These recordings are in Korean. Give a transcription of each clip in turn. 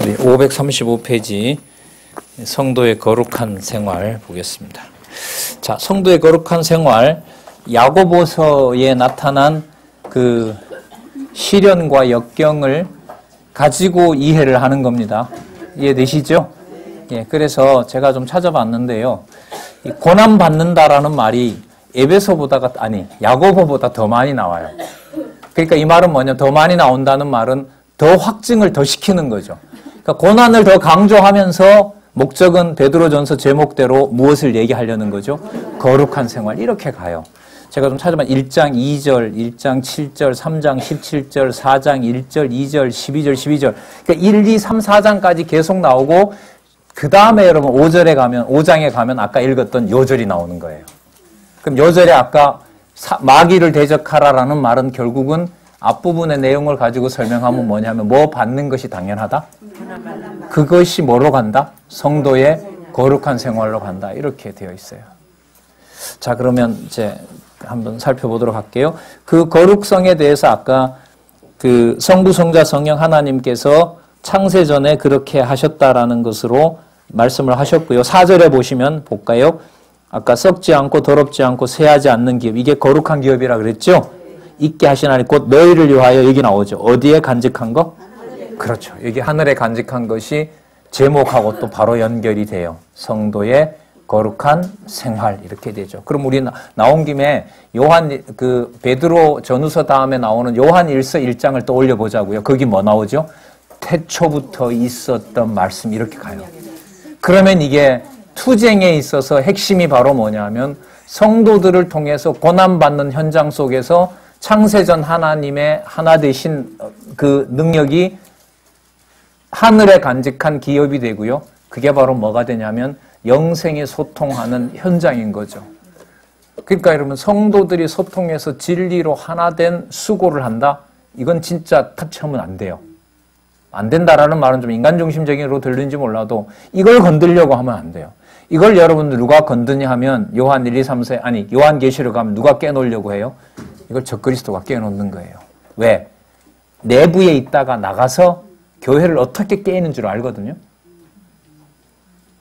우리 535페이지 성도의 거룩한 생활 보겠습니다. 자, 성도의 거룩한 생활, 야고보서에 나타난 그 시련과 역경을 가지고 이해를 하는 겁니다. 이해되시죠? 예, 그래서 제가 좀 찾아봤는데요. 이 고난 받는다라는 말이 야고보보다 더 많이 나와요. 그러니까 이 말은 뭐냐? 더 많이 나온다는 말은 더 확증을 더 시키는 거죠. 그러니까 고난을 더 강조하면서 목적은 베드로전서 제목대로 무엇을 얘기하려는 거죠? 거룩한 생활. 이렇게 가요. 제가 좀 찾아봐. 1장 2절, 1장 7절, 3장 17절, 4장 1절, 2절, 12절, 12절. 그러니까 1, 2, 3, 4장까지 계속 나오고 그 다음에 여러분 5장에 가면 아까 읽었던 요절이 나오는 거예요. 그럼 요절에 아까 마귀를 대적하라라는 말은 결국은 앞부분의 내용을 가지고 설명하면 뭐냐면 뭐 받는 것이 당연하다? 그것이 뭐로 간다? 성도의 거룩한 생활로 간다. 이렇게 되어 있어요. 자, 그러면 이제 한번 살펴보도록 할게요. 그 거룩성에 대해서 아까 그 성부, 성자, 성령 하나님께서 창세전에 그렇게 하셨다라는 것으로 말씀을 하셨고요. 4절에 보시면 볼까요? 아까 썩지 않고 더럽지 않고 쇠하지 않는 기업. 이게 거룩한 기업이라 그랬죠? 있게 하시나니 곧 너희를 위하여 여기 나오죠. 어디에 간직한 거? 그렇죠. 여기 하늘에 간직한 것이 제목하고 또 바로 연결이 돼요. 성도의 거룩한 생활 이렇게 되죠. 그럼 우리 나온 김에 베드로 전후서 다음에 나오는 요한 1서 1장을 떠올려 보자고요. 거기 뭐 나오죠? 태초부터 있었던 말씀 이렇게 가요. 그러면 이게 투쟁에 있어서 핵심이 바로 뭐냐면 성도들을 통해서 고난받는 현장 속에서 창세전 하나님의 하나 되신 그 능력이 하늘에 간직한 기업이 되고요. 그게 바로 뭐가 되냐면 영생이 소통하는 현장인 거죠. 그러니까 여러분 성도들이 소통해서 진리로 하나 된 수고를 한다? 이건 진짜 터치하면 안 돼요. 안 된다라는 말은 좀 인간중심적으로 들리는지 몰라도 이걸 건드리려고 하면 안 돼요. 이걸 여러분들 누가 건드냐 하면 요한 1, 2, 3, 4 요한계시록 가면 누가 깨놓으려고 해요? 이걸 적그리스도가 깨놓는 거예요. 왜? 내부에 있다가 나가서 교회를 어떻게 깨는 줄 알거든요.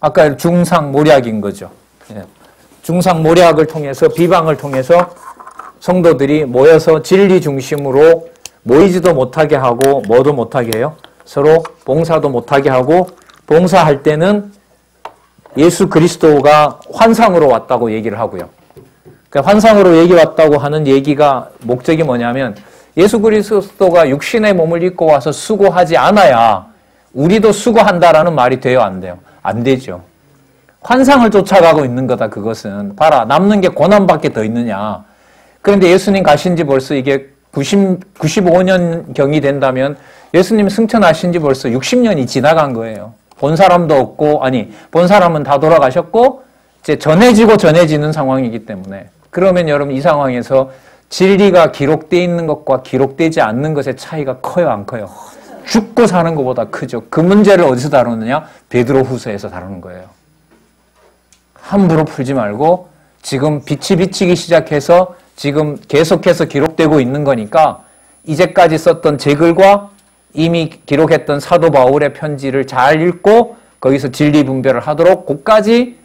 아까 중상모략인 거죠. 중상모략을 통해서 비방을 통해서 성도들이 모여서 진리 중심으로 모이지도 못하게 하고 뭐도 못하게 해요? 서로 봉사도 못하게 하고 봉사할 때는 예수 그리스도가 환상으로 왔다고 얘기를 하고요. 그러니까 환상으로 얘기 왔다고 하는 얘기가 목적이 뭐냐면 예수 그리스도가 육신의 몸을 입고 와서 수고하지 않아야 우리도 수고한다라는 말이 돼요, 안 돼요? 안 되죠. 환상을 쫓아가고 있는 거다, 그것은. 봐라, 남는 게 고난밖에 더 있느냐. 그런데 예수님 가신 지 벌써 이게 95년경이 된다면 예수님 승천하신 지 벌써 60년이 지나간 거예요. 본 사람도 없고, 본 사람은 다 돌아가셨고, 이제 전해지는 상황이기 때문에. 그러면 여러분 이 상황에서 진리가 기록되어 있는 것과 기록되지 않는 것의 차이가 커요, 안 커요? 죽고 사는 것보다 크죠. 그 문제를 어디서 다루느냐? 베드로 후서에서 다루는 거예요. 함부로 풀지 말고 지금 빛이 비치기 시작해서 지금 계속해서 기록되고 있는 거니까 이제까지 썼던 제 글과 이미 기록했던 사도 바울의 편지를 잘 읽고 거기서 진리 분별을 하도록 그까지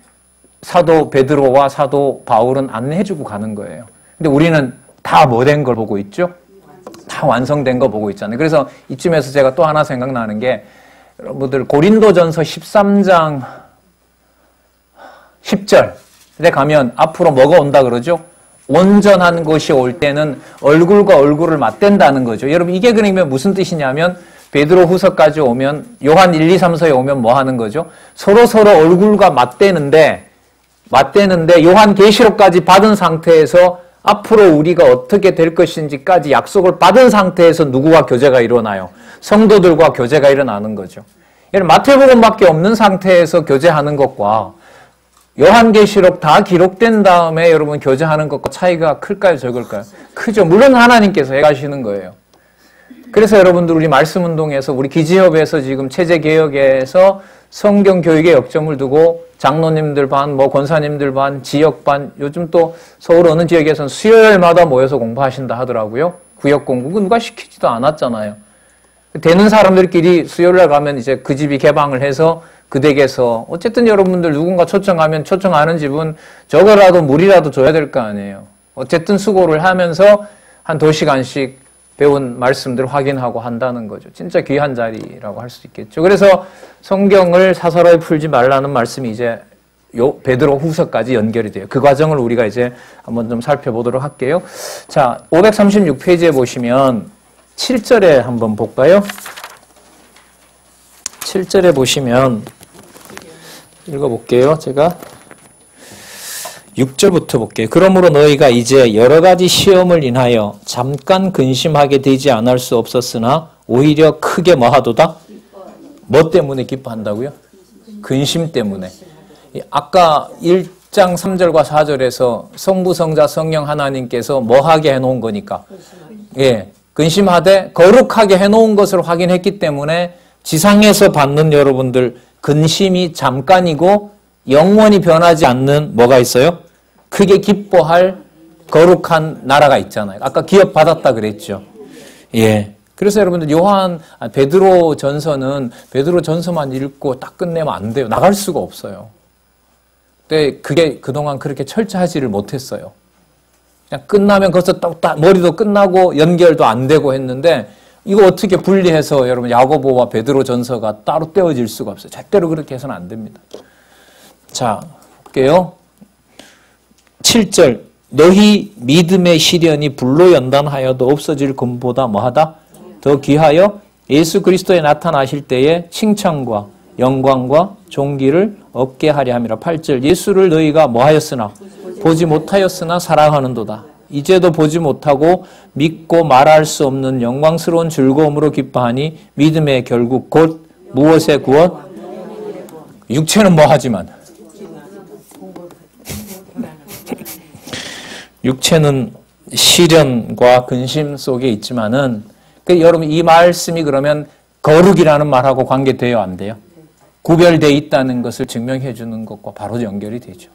사도 베드로와 사도 바울은 안내해주고 가는 거예요. 근데 우리는 다 뭐 된 걸 보고 있죠? 다 완성된 거 보고 있잖아요. 그래서 이쯤에서 제가 또 하나 생각나는 게 여러분들 고린도전서 13장 10절에 가면 앞으로 뭐가 온다 그러죠? 온전한 것이 올 때는 얼굴과 얼굴을 맞댄다는 거죠. 여러분 이게 그러면 무슨 뜻이냐면 베드로 후서까지 오면 요한 1, 2, 3서에 오면 뭐 하는 거죠? 서로 얼굴과 맞대는데 요한 계시록까지 받은 상태에서 앞으로 우리가 어떻게 될 것인지까지 약속을 받은 상태에서 누구와 교제가 일어나요? 성도들과 교제가 일어나는 거죠. 여러분 마태복음밖에 없는 상태에서 교제하는 것과 요한계시록 다 기록된 다음에 여러분 교제하는 것과 차이가 클까요, 적을까요? 크죠. 물론 하나님께서 해가시는 거예요. 그래서 여러분들 우리 말씀운동에서 우리 기지협에서 지금 체제개혁에서 성경교육에 역점을 두고 장로님들 반, 권사님들 반, 지역 반, 요즘 또 서울 어느 지역에서는 수요일마다 모여서 공부하신다 하더라고요. 구역 공부. 누가 시키지도 않았잖아요. 되는 사람들끼리 수요일날 가면 이제 그 집이 개방을 해서 그 댁에서 어쨌든 여러분들 누군가 초청하면 초청하는 집은 저거라도 물이라도 줘야 될 거 아니에요. 어쨌든 수고를 하면서 한 2시간씩 배운 말씀들 확인하고 한다는 거죠. 진짜 귀한 자리라고 할 수 있겠죠. 그래서 성경을 사사로이 풀지 말라는 말씀이 이제 요 베드로 후서까지 연결이 돼요. 그 과정을 우리가 이제 한번 좀 살펴보도록 할게요. 자, 536페이지에 보시면 7절에 한번 볼까요? 7절에 보시면 읽어볼게요. 제가 6절부터 볼게요. 그러므로 너희가 이제 여러 가지 시험을 인하여 잠깐 근심하게 되지 않을 수 없었으나 오히려 크게 뭐하도다? 뭐 때문에 기뻐한다고요? 근심 때문에. 아까 1장 3절과 4절에서 성부, 성자, 성령 하나님께서 뭐하게 해놓은 거니까. 예, 근심하되 거룩하게 해놓은 것을 확인했기 때문에 지상에서 받는 여러분들 근심이 잠깐이고 영원히 변하지 않는 뭐가 있어요? 크게 기뻐할 거룩한 나라가 있잖아요. 아까 기업 받았다 그랬죠. 예. 그래서 여러분들 베드로 전서는 베드로 전서만 읽고 딱 끝내면 안 돼요. 나갈 수가 없어요. 근데 그게 그동안 그렇게 철저하지를 못했어요. 그냥 끝나면 거기서 딱 머리도 끝나고 연결도 안 되고 했는데 이거 어떻게 분리해서 여러분 야고보와 베드로 전서가 따로 떼어질 수가 없어요. 절대로 그렇게 해서는 안 됩니다. 자, 볼게요. 7절 너희 믿음의 시련이 불로 연단하여도 없어질 금보다 뭐하다? 더 귀하여 예수 그리스도에 나타나실 때에 칭찬과 영광과 존귀를 얻게 하려 함이라. 8절 예수를 너희가 뭐하였으나 보지 못하였으나 사랑하는도다. 이제도 보지 못하고 믿고 말할 수 없는 영광스러운 즐거움으로 기뻐하니 믿음의 결국 곧 무엇의 구원? 육체는 뭐하지만 육체는 시련과 근심 속에 있지만은 여러분 이 말씀이 그러면 거룩이라는 말하고 관계돼요, 안 돼요? 구별되어 있다는 것을 증명해 주는 것과 바로 연결이 되죠.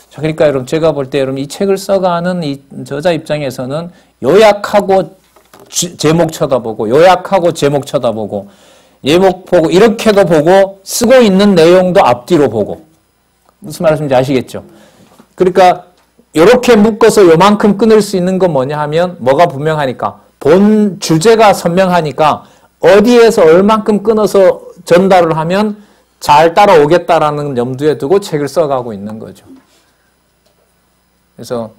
자, 그러니까 여러분 제가 볼 때 여러분 이 책을 써가는 이 저자 입장에서는 요약하고 제목 쳐다보고 요약하고 제목 쳐다보고 예목 보고 이렇게도 보고 쓰고 있는 내용도 앞뒤로 보고 무슨 말씀인지 아시겠죠? 그러니까 이렇게 묶어서 요만큼 끊을 수 있는 건 뭐냐 하면 뭐가 분명하니까 본 주제가 선명하니까 어디에서 얼만큼 끊어서 전달을 하면 잘 따라오겠다라는 염두에 두고 책을 써가고 있는 거죠. 그래서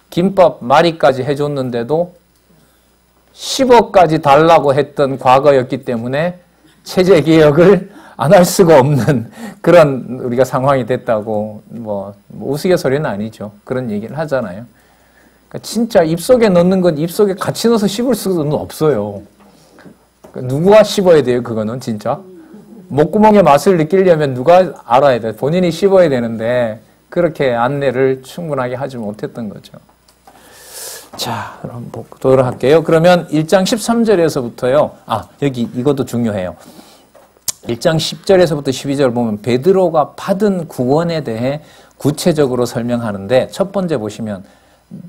김밥 말이까지 해줬는데도 10억까지 달라고 했던 과거였기 때문에 체제 개혁을 안 할 수가 없는 그런 우리가 상황이 됐다고 뭐 우스갯소리는 아니죠. 그런 얘기를 하잖아요. 그러니까 진짜 입속에 넣는 건 입속에 같이 넣어서 씹을 수는 없어요. 그러니까 누가 씹어야 돼요? 그거는 진짜. 목구멍의 맛을 느끼려면 누가 알아야 돼요? 본인이 씹어야 되는데 그렇게 안내를 충분하게 하지 못했던 거죠. 자, 그럼 보도록 할게요. 그러면 1장 13절에서부터요. 여기 이것도 중요해요. 1장 10절에서부터 12절 보면 베드로가 받은 구원에 대해 구체적으로 설명하는데 첫 번째 보시면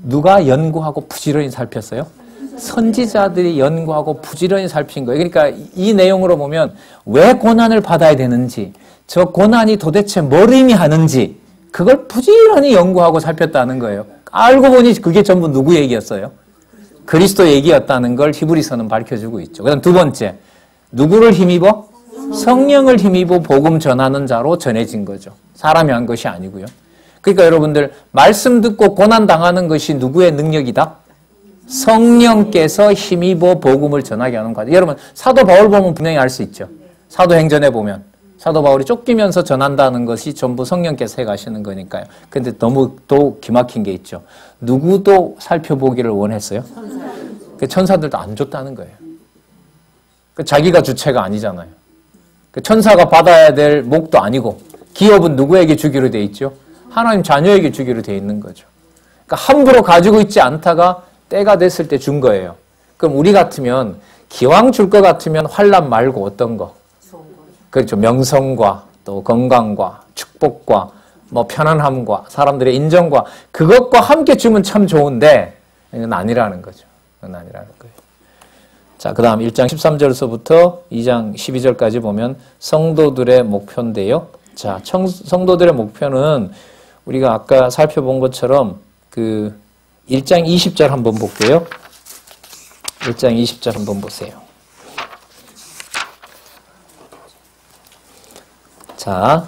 누가 연구하고 부지런히 살폈어요? 선지자들이 연구하고 부지런히 살핀 거예요. 그러니까 이 내용으로 보면 왜 고난을 받아야 되는지, 저 고난이 도대체 뭘 의미하는지 그걸 부지런히 연구하고 살폈다는 거예요. 알고 보니 그게 전부 누구 얘기였어요? 그리스도 얘기였다는 걸 히브리서는 밝혀주고 있죠. 그다음 두 번째, 누구를 힘입어? 성령을 힘입어 복음 전하는 자로 전해진 거죠. 사람이 한 것이 아니고요. 그러니까 여러분들 말씀 듣고 고난 당하는 것이 누구의 능력이다? 성령께서 힘입어 복음을 전하게 하는 거죠. 여러분 사도 바울 보면 분명히 알 수 있죠. 사도행전에 보면 사도 바울이 쫓기면서 전한다는 것이 전부 성령께서 해가시는 거니까요. 근데 너무 또 기막힌 게 있죠. 누구도 살펴보기를 원했어요? 천사들도 안 줬다는 거예요. 자기가 주체가 아니잖아요. 천사가 받아야 될 목도 아니고 기업은 누구에게 주기로 돼 있죠? 하나님 자녀에게 주기로 돼 있는 거죠. 그러니까 함부로 가지고 있지 않다가 때가 됐을 때 준 거예요. 그럼 우리 같으면 기왕 줄 것 같으면 환난 말고 어떤 거? 그렇죠. 명성과 또 건강과 축복과 뭐 편안함과 사람들의 인정과 그것과 함께 주면 참 좋은데 이건 아니라는 거죠. 그건 아니라는 거예요. 자, 그 다음 1장 13절서부터 2장 12절까지 보면 성도들의 목표인데요. 자, 성도들의 목표는 우리가 아까 살펴본 것처럼 그 1장 20절 한번 볼게요. 1장 20절 한번 보세요. 자,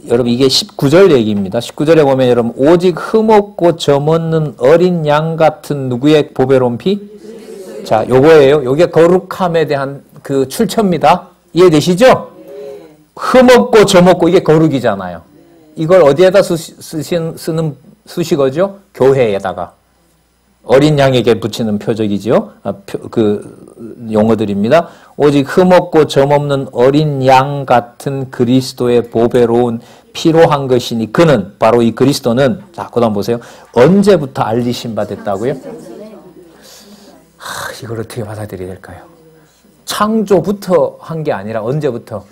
여러분 이게 19절 얘기입니다. 19절에 보면 여러분 오직 흠없고 점없는 어린 양 같은 누구의 보배로운 피? 자, 요거예요. 요게 거룩함에 대한 그 출처입니다. 이해되시죠? 흠없고 점없고 이게 거룩이잖아요. 이걸 어디에다 쓰는 수식어죠? 교회에다가. 어린 양에게 붙이는 표적이지요. 그 용어들입니다. 오직 흠없고 점없는 어린 양 같은 그리스도의 보배로운 피로 한 것이니 그는 바로 이 그리스도는 자, 그다음 보세요. 언제부터 알리심 받았다고요? 이걸 어떻게 받아들여야 될까요? 창조부터 한 게 아니라 언제부터?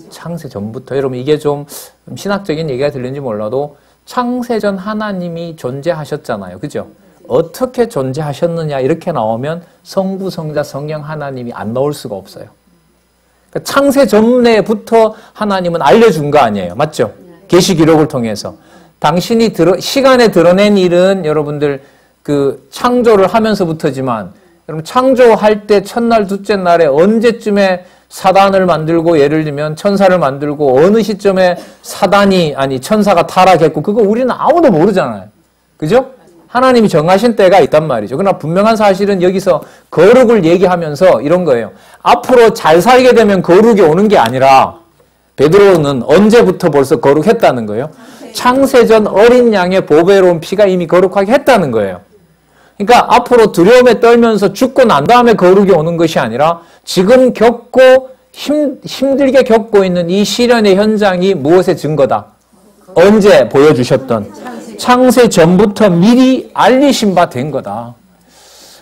창세 전부터. 여러분 이게 좀 신학적인 얘기가 들리는지 몰라도 창세전 하나님이 존재하셨잖아요. 그죠? 어떻게 존재하셨느냐 이렇게 나오면 성부, 성자, 성령 하나님이 안 나올 수가 없어요. 그러니까 창세 전에부터 하나님은 알려준 거 아니에요. 맞죠? 계시 기록을 통해서. 당신이 시간에 드러낸 일은 여러분들 그 창조를 하면서부터지만 여러분 창조할 때 첫날, 둘째 날에 언제쯤에 사단을 만들고 예를 들면 천사를 만들고 어느 시점에 천사가 타락했고 그거 우리는 아무도 모르잖아요. 그죠? 하나님이 정하신 때가 있단 말이죠. 그러나 분명한 사실은 여기서 거룩을 얘기하면서 이런 거예요. 앞으로 잘 살게 되면 거룩이 오는 게 아니라 베드로는 언제부터 벌써 거룩했다는 거예요. 창세전 어린 양의 보배로운 피가 이미 거룩하게 했다는 거예요. 그러니까 앞으로 두려움에 떨면서 죽고 난 다음에 거룩이 오는 것이 아니라 지금 힘들게 겪고 있는 이 시련의 현장이 무엇의 증거다? 언제 보여주셨던 창세 전부터 미리 알리신 바 된 거다.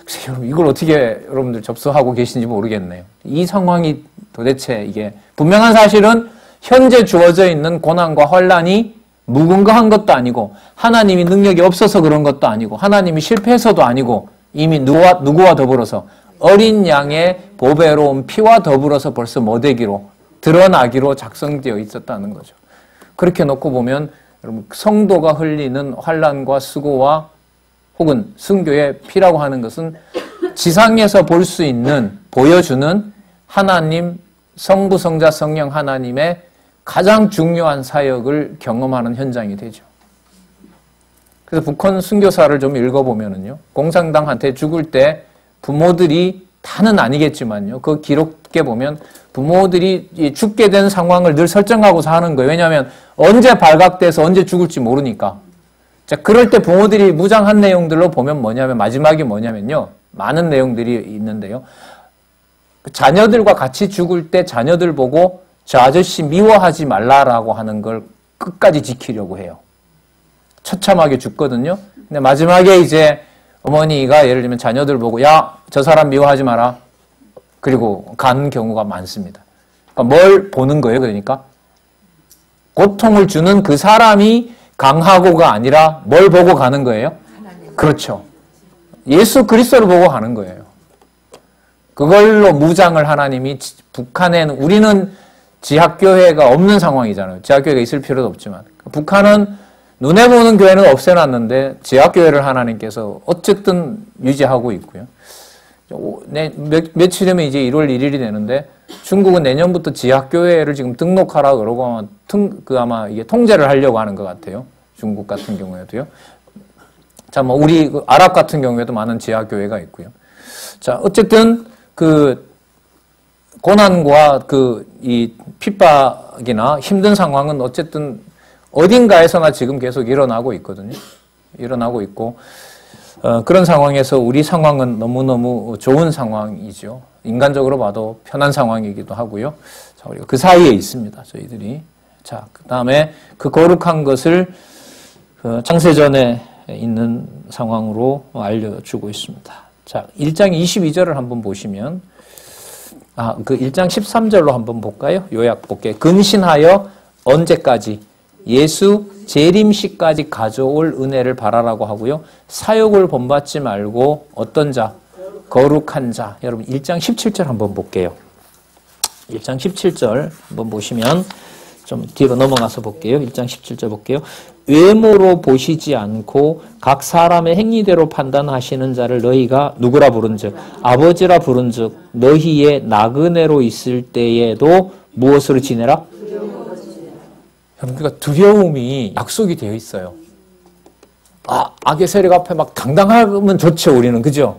그래서 여러분 이걸 어떻게 여러분들 접수하고 계신지 모르겠네요. 이 상황이 도대체 이게 분명한 사실은 현재 주어져 있는 고난과 환란이 무궁가한 것도 아니고 하나님이 능력이 없어서 그런 것도 아니고 하나님이 실패해서도 아니고 이미 누구와 더불어서 어린 양의 보배로운 피와 더불어서 벌써 뭐되기로 드러나기로 작성되어 있었다는 거죠. 그렇게 놓고 보면 여러분 성도가 흘리는 환난과 수고와 혹은 순교의 피라고 하는 것은 지상에서 볼 수 있는 보여주는 하나님 성부 성자 성령 하나님의 가장 중요한 사역을 경험하는 현장이 되죠. 그래서 북한 순교사를 좀 읽어보면은요, 공산당한테 죽을 때 부모들이 다는 아니겠지만요, 그 기록에 보면 부모들이 죽게 된 상황을 늘 설정하고 사는 거예요. 왜냐하면 언제 발각돼서 언제 죽을지 모르니까. 자, 그럴 때 부모들이 무장한 내용들로 보면 마지막이 뭐냐면요, 많은 내용들이 있는데요. 자녀들과 같이 죽을 때 자녀들 보고 저 아저씨 미워하지 말라라고 하는 걸 끝까지 지키려고 해요. 처참하게 죽거든요. 근데 마지막에 이제 어머니가 예를 들면 자녀들 보고 야, 저 사람 미워하지 마라. 그리고 가는 경우가 많습니다. 그러니까 뭘 보는 거예요? 그러니까 고통을 주는 그 사람이 강하고가 아니라 뭘 보고 가는 거예요? 그렇죠. 예수 그리스도를 보고 가는 거예요. 그걸로 무장을 하나님이 북한에는 우리는 지학교회가 없는 상황이잖아요. 지학교회가 있을 필요도 없지만 북한은 눈에 보는 교회는 없애놨는데 지학교회를 하나님께서 어쨌든 유지하고 있고요. 며칠 되면 이제 1월 1일이 되는데 중국은 내년부터 지학교회를 지금 등록하라 그러고 아마 이게 통제를 하려고 하는 것 같아요. 중국 같은 경우에도요. 자, 뭐 우리 아랍 같은 경우에도 많은 지학교회가 있고요. 자, 어쨌든 그 고난과 이 핍박이나 힘든 상황은 어쨌든 어딘가에서나 지금 계속 일어나고 있거든요. 일어나고 있고 그런 상황에서 우리 상황은 너무너무 좋은 상황이죠. 인간적으로 봐도 편한 상황이기도 하고요. 자, 우리가 그 사이에 있습니다. 저희들이. 자, 그 다음에 그 거룩한 것을 창세전에 있는 상황으로 알려주고 있습니다. 자, 1장 22절을 한번 보시면 그 1장 13절로 한번 볼까요? 요약 볼게요. 근신하여 언제까지? 예수 재림시까지 가져올 은혜를 바라라고 하고요. 사욕을 본받지 말고 어떤 자? 거룩한 자. 여러분 1장 17절 한번 볼게요. 1장 17절 한번 보시면 좀 뒤로 넘어가서 볼게요. 1장 17절 볼게요. 외모로 보시지 않고 각 사람의 행위대로 판단하시는 자를 너희가 누구라 부른즉 아버지라 부른즉 너희의 나그네로 있을 때에도 무엇으로 지내라? 그러니까 두려움이 약속이 되어 있어요. 악의 세력 앞에 막 당당하면 좋죠, 우리는. 그죠?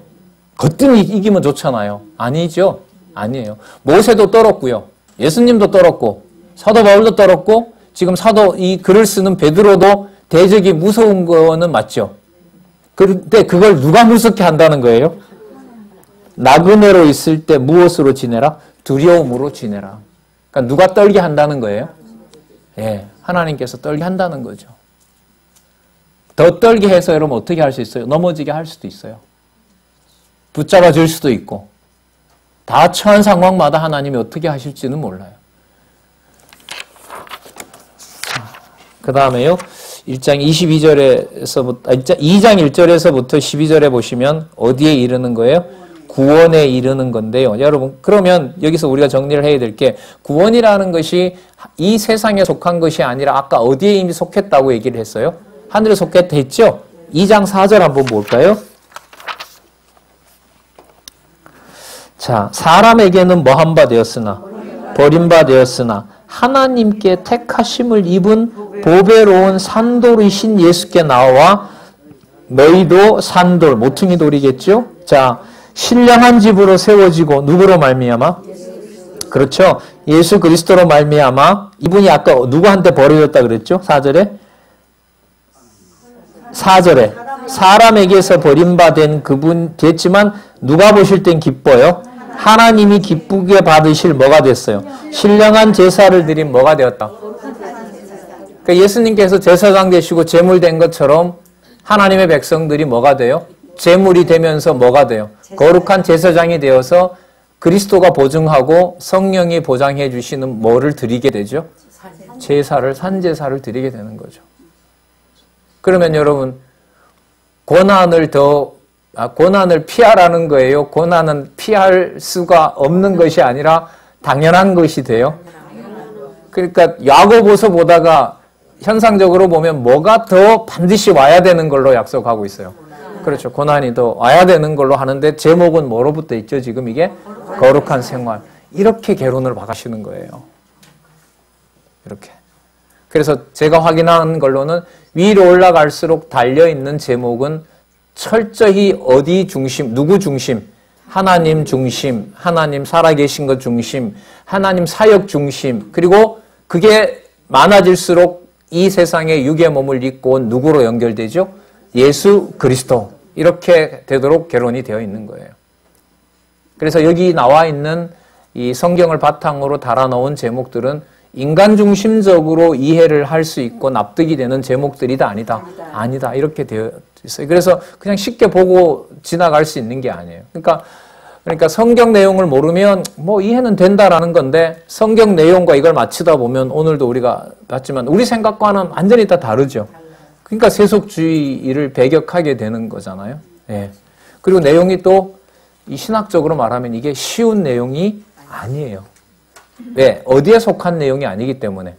거뜬히 이기면 좋잖아요. 아니죠? 아니에요. 모세도 떨었고요. 예수님도 떨었고, 사도 바울도 떨었고, 지금 이 글을 쓰는 베드로도 대적이 무서운 거는 맞죠? 그런데 그걸 누가 무섭게 한다는 거예요? 나그네로 있을 때 무엇으로 지내라? 두려움으로 지내라. 그러니까 누가 떨게 한다는 거예요? 예, 하나님께서 떨게 한다는 거죠. 더 떨게 해서 여러분 어떻게 할 수 있어요? 넘어지게 할 수도 있어요. 붙잡아 줄 수도 있고. 다 처한 상황마다 하나님이 어떻게 하실지는 몰라요. 그 다음에요. 1장 2장 1절에서부터 12절에 보시면 어디에 이르는 거예요? 구원에 이르는 건데요. 여러분, 그러면 여기서 우리가 정리를 해야 될 게 구원이라는 것이 이 세상에 속한 것이 아니라 아까 어디에 이미 속했다고 얘기를 했어요? 하늘에 속했다 했죠? 2장 4절 한번 볼까요? 자, 사람에게는 뭐한 바 되었으나 버린 바 되었으나 하나님께 택하심을 입은 보배로운 산돌이신 예수께 나와 너희도 산돌, 모퉁이 돌이겠죠? 자, 신령한 집으로 세워지고 누구로 말미암아? 그렇죠. 예수 그리스도로 말미암아. 이분이 아까 누구한테 버려졌다 그랬죠? 4절에? 4절에 사람에게서 버림받은 그분 됐지만 누가 보실 땐 기뻐요? 하나님이 기쁘게 받으실 뭐가 됐어요? 신령한 제사를 드린 뭐가 되었다? 그러니까 예수님께서 제사장 되시고 제물 된 것처럼 하나님의 백성들이 뭐가 돼요? 제물이 되면서 뭐가 돼요? 거룩한 제사장이 되어서 그리스도가 보증하고 성령이 보장해 주시는 뭐를 드리게 되죠? 제사를, 산제사를 드리게 되는 거죠. 그러면 여러분, 고난을 피하라는 거예요? 고난은 피할 수가 없는 것이 아니라 당연한 것이 돼요? 그러니까 야고보서 보다가 현상적으로 보면 뭐가 더 반드시 와야 되는 걸로 약속하고 있어요. 그렇죠. 고난이 더 와야 되는 걸로 하는데 제목은 뭐로부터 있죠? 지금 이게 거룩한 생활. 이렇게 개론을 박으시는 거예요. 이렇게. 그래서 제가 확인한 걸로는 위로 올라갈수록 달려있는 제목은 철저히 어디 중심, 누구 중심, 하나님 중심, 하나님 살아계신 것 중심, 하나님 사역 중심, 그리고 그게 많아질수록 이 세상에 육의 몸을 입고 온 누구로 연결되죠? 예수 그리스도. 이렇게 되도록 개론이 되어 있는 거예요. 그래서 여기 나와 있는 이 성경을 바탕으로 달아놓은 제목들은 인간 중심적으로 이해를 할 수 있고 납득이 되는 제목들이다 아니다. 아니다. 이렇게 되어 있어요. 그래서 그냥 쉽게 보고 지나갈 수 있는 게 아니에요. 그러니까 성경 내용을 모르면 뭐 이해는 된다라는 건데 성경 내용과 이걸 맞추다 보면 오늘도 우리가 봤지만 우리 생각과는 완전히 다 다르죠. 그러니까 세속주의를 배격하게 되는 거잖아요. 예. 그리고 내용이 또 이 신학적으로 말하면 이게 쉬운 내용이 아니에요. 왜? 어디에 속한 내용이 아니기 때문에.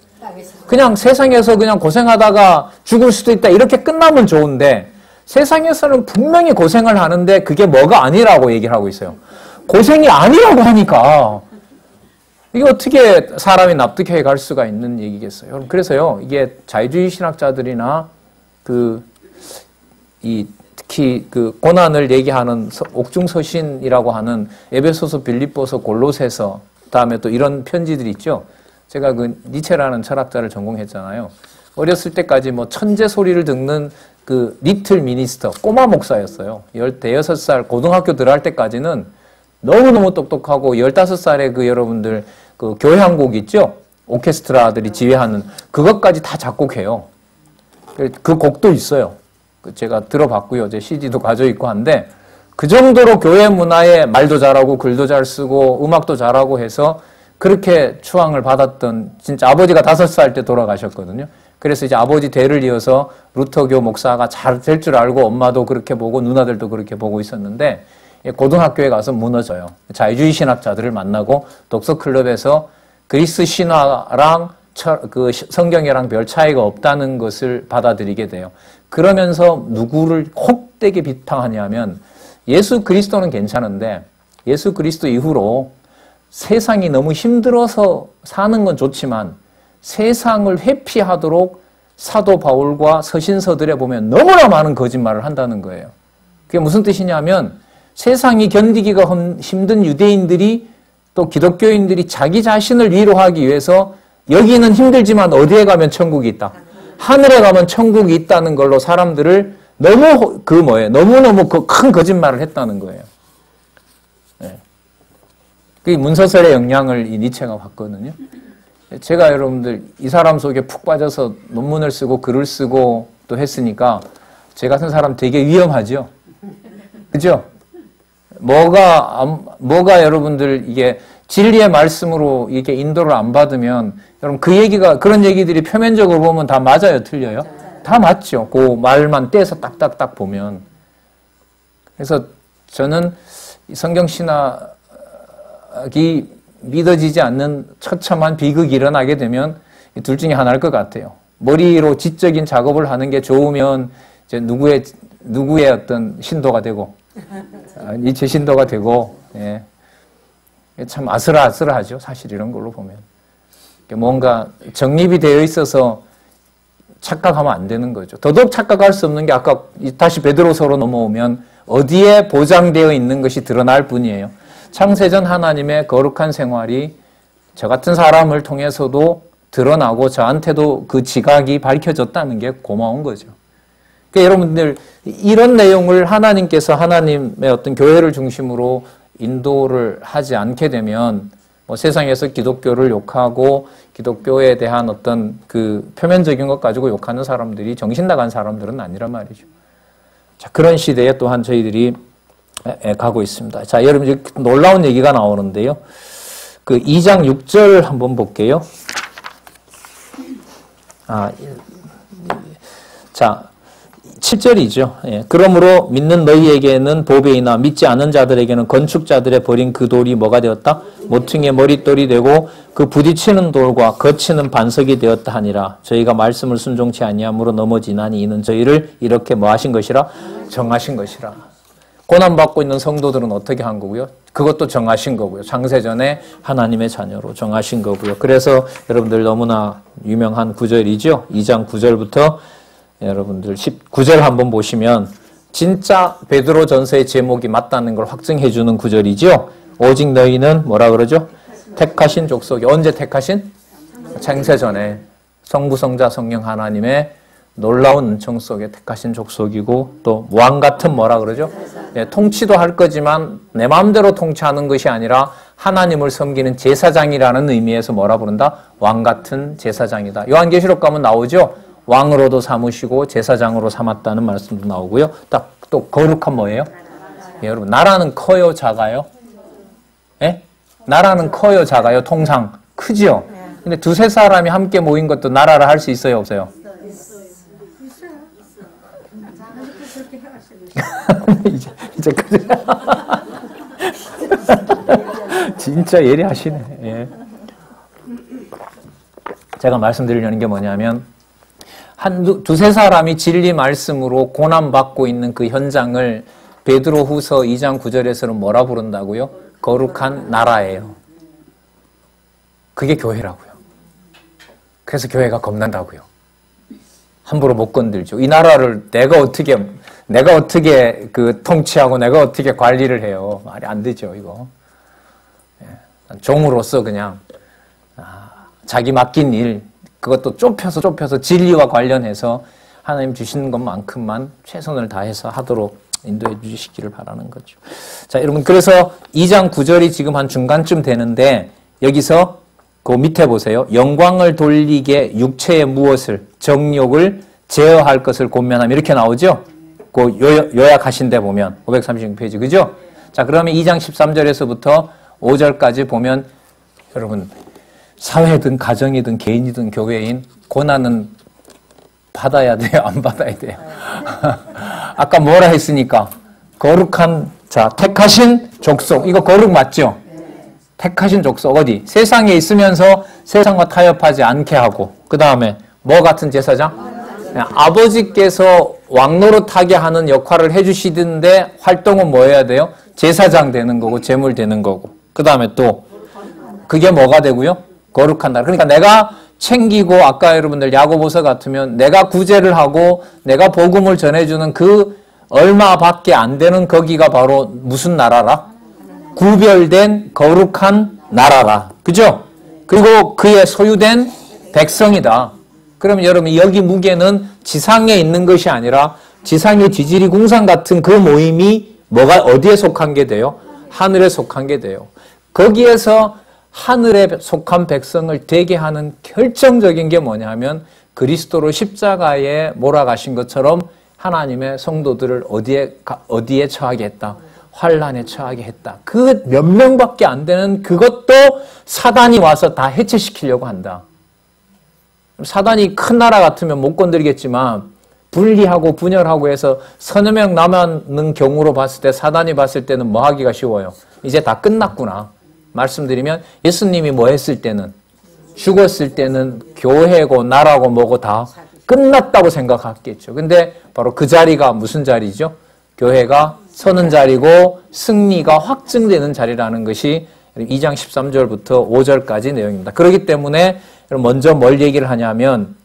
그냥 세상에서 그냥 고생하다가 죽을 수도 있다 이렇게 끝나면 좋은데 세상에서는 분명히 고생을 하는데 그게 뭐가 아니라고 얘기를 하고 있어요. 고생이 아니라고 하니까 이게 어떻게 사람이 납득해 갈 수가 있는 얘기겠어요. 여러분, 그래서요, 이게 자유주의 신학자들이나 특히 고난을 얘기하는 옥중서신이라고 하는 에베소서, 빌립보서, 골로새서, 다음에 또 이런 편지들이 있죠. 제가 니체라는 철학자를 전공했잖아요. 어렸을 때까지 뭐 천재 소리를 듣는 리틀 미니스터, 꼬마 목사였어요. 16살 고등학교 들어갈 때까지는 너무너무 똑똑하고 15살에 여러분들 교향곡 있죠? 오케스트라들이 지휘하는 그것까지 다 작곡해요. 그 곡도 있어요. 제가 들어봤고요. 제 CD도 가져있고 한데 그 정도로 교회 문화에 말도 잘하고 글도 잘 쓰고 음악도 잘하고 해서 그렇게 추앙을 받았던 진짜 아버지가 5살 때 돌아가셨거든요. 그래서 이제 아버지 대를 이어서 루터교 목사가 잘 될 줄 알고 엄마도 그렇게 보고 누나들도 그렇게 보고 있었는데 고등학교에 가서 무너져요. 자유주의 신학자들을 만나고 독서클럽에서 그리스 신화랑 그 성경이랑 별 차이가 없다는 것을 받아들이게 돼요. 그러면서 누구를 혹되게 비판하냐면 예수 그리스도는 괜찮은데 예수 그리스도 이후로 세상이 너무 힘들어서 사는 건 좋지만 세상을 회피하도록 사도 바울과 서신서들에 보면 너무나 많은 거짓말을 한다는 거예요. 그게 무슨 뜻이냐면 세상이 견디기가 힘든 유대인들이 또 기독교인들이 자기 자신을 위로하기 위해서 여기는 힘들지만 어디에 가면 천국이 있다. 하늘에 가면 천국이 있다는 걸로 사람들을 너무너무 큰 거짓말을 했다는 거예요. 네. 그게 문서설의 영향을 이 니체가 받거든요. 제가 여러분들 이 사람 속에 푹 빠져서 논문을 쓰고 글을 쓰고 또 했으니까 제 같은 사람 되게 위험하죠. 그죠? 뭐가 여러분들 이게 진리의 말씀으로 이게 인도를 안 받으면 여러분 그런 얘기들이 표면적으로 보면 다 맞아요, 틀려요? 다 맞죠. 그 말만 떼서 딱딱딱 보면. 그래서 저는 성경 신학이 믿어지지 않는 처참한 비극이 일어나게 되면 둘 중에 하나일 것 같아요. 머리로 지적인 작업을 하는 게 좋으면 이제 누구의 어떤 신도가 되고, 니체 신도가 되고, 예. 참 아슬아슬하죠. 사실 이런 걸로 보면. 뭔가 정립이 되어 있어서 착각하면 안 되는 거죠. 더더욱 착각할 수 없는 게 아까 다시 베드로서로 넘어오면 어디에 보장되어 있는 것이 드러날 뿐이에요. 창세전 하나님의 거룩한 생활이 저 같은 사람을 통해서도 드러나고 저한테도 그 지각이 밝혀졌다는 게 고마운 거죠. 그러니까 여러분들 이런 내용을 하나님께서 하나님의 어떤 교회를 중심으로 인도를 하지 않게 되면 세상에서 기독교를 욕하고 기독교에 대한 어떤 그 표면적인 것 가지고 욕하는 사람들이 정신 나간 사람들은 아니란 말이죠. 자, 그런 시대에 또한 저희들이 가고 있습니다. 자, 여러분 놀라운 얘기가 나오는데요. 그 2장 6절 한번 볼게요. 자, 7절이죠. 예. 그러므로 믿는 너희에게는 보배이나 믿지 않은 자들에게는 건축자들의 버린 그 돌이 뭐가 되었다? 모퉁이의 머릿돌이 되고 그 부딪히는 돌과 거치는 반석이 되었다 하니라. 저희가 말씀을 순종치 아니함으로 넘어지나니 이는 저희를 이렇게 뭐 하신 것이라? 정하신 것이라. 고난받고 있는 성도들은 어떻게 한 거고요? 그것도 정하신 거고요. 창세전에 하나님의 자녀로 정하신 거고요. 그래서 여러분들 너무나 유명한 구절이죠. 2장 9절부터 여러분들 19절 한번 보시면 진짜 베드로 전서의 제목이 맞다는 걸 확증해 주는 구절이죠. 오직 너희는 뭐라 그러죠? 택하신 족속이. 언제 택하신? 창세전에 성부 성자 성령 하나님의 놀라운 은총 속에 택하신 족속이고 또 왕 같은 뭐라 그러죠? 네, 통치도 할 거지만 내 마음대로 통치하는 것이 아니라 하나님을 섬기는 제사장이라는 의미에서 뭐라 부른다? 왕 같은 제사장이다. 요한계시록 가면 나오죠? 왕으로도 삼으시고 제사장으로 삼았다는 말씀도 나오고요. 딱 또 거룩한 뭐예요? 예, 여러분 나라는 커요, 작아요? 예? 나라는 커요, 작아요? 통상 크죠? 근데 두세 사람이 함께 모인 것도 나라를 할 수 있어요, 없어요? 이제 진짜 예리하시네. 예. 제가 말씀드리려는 게 뭐냐면 두세 사람이 진리 말씀으로 고난받고 있는 그 현장을 베드로후서 2장 9절에서는 뭐라 부른다고요? 거룩한 나라예요. 그게 교회라고요. 그래서 교회가 겁난다고요. 함부로 못 건들죠. 이 나라를 내가 어떻게 그 통치하고 내가 어떻게 관리를 해요. 말이 안 되죠, 이거. 종으로서 그냥 자기 맡긴 일, 그것도 좁혀서 진리와 관련해서 하나님 주시는 것만큼만 최선을 다해서 하도록 인도해 주시기를 바라는 거죠. 자, 여러분, 그래서 2장 9절이 지금 한 중간쯤 되는데 여기서 그 밑에 보세요. 영광을 돌리게 육체의 무엇을, 정욕을 제어할 것을 권면함. 이렇게 나오죠? 그 요약하신 데 보면 536페이지, 그죠? 자, 그러면 2장 13절에서부터 5절까지 보면 여러분, 사회든 가정이든 개인이든 교회인 고난은 받아야 돼요? 안 받아야 돼요? 아까 뭐라 했으니까 거룩한 자, 택하신 족속. 이거 거룩 맞죠? 택하신 족속. 어디? 세상에 있으면서 세상과 타협하지 않게 하고. 그 다음에 뭐 같은 제사장? 아버지께서 왕노릇하게 하는 역할을 해주시던데 활동은 뭐 해야 돼요? 제사장 되는 거고 제물 되는 거고. 그 다음에 또 그게 뭐가 되고요? 거룩한 나라. 그러니까 내가 챙기고 아까 여러분들 야고보서 같으면 내가 구제를 하고 내가 복음을 전해주는 그 얼마밖에 안 되는 거기가 바로 무슨 나라라? 구별된 거룩한 나라라. 그죠? 그리고 그의 소유된 백성이다. 그럼 여러분 여기 무게는 지상에 있는 것이 아니라 지상의 지지리 궁상 같은 그 모임이 뭐가 어디에 속한 게 돼요? 하늘에 속한 게 돼요. 거기에서 하늘에 속한 백성을 되게 하는 결정적인 게 뭐냐면 그리스도로 십자가에 몰아가신 것처럼 하나님의 성도들을 어디에 처하게 했다? 환란에 처하게 했다. 그 몇 명밖에 안 되는 그것도 사단이 와서 다 해체시키려고 한다. 사단이 큰 나라 같으면 못 건드리겠지만 분리하고 분열하고 해서 서너 명 남았는 경우로 봤을 때 사단이 봤을 때는 뭐 하기가 쉬워요? 이제 다 끝났구나. 말씀드리면 예수님이 뭐 했을 때는 죽었을 때는 교회고 나라고 뭐고 다 끝났다고 생각했겠죠. 근데 바로 그 자리가 무슨 자리죠? 교회가 서는 자리고 승리가 확증되는 자리라는 것이 2장 13절부터 5절까지 내용입니다. 그렇기 때문에 먼저 뭘 얘기를 하냐면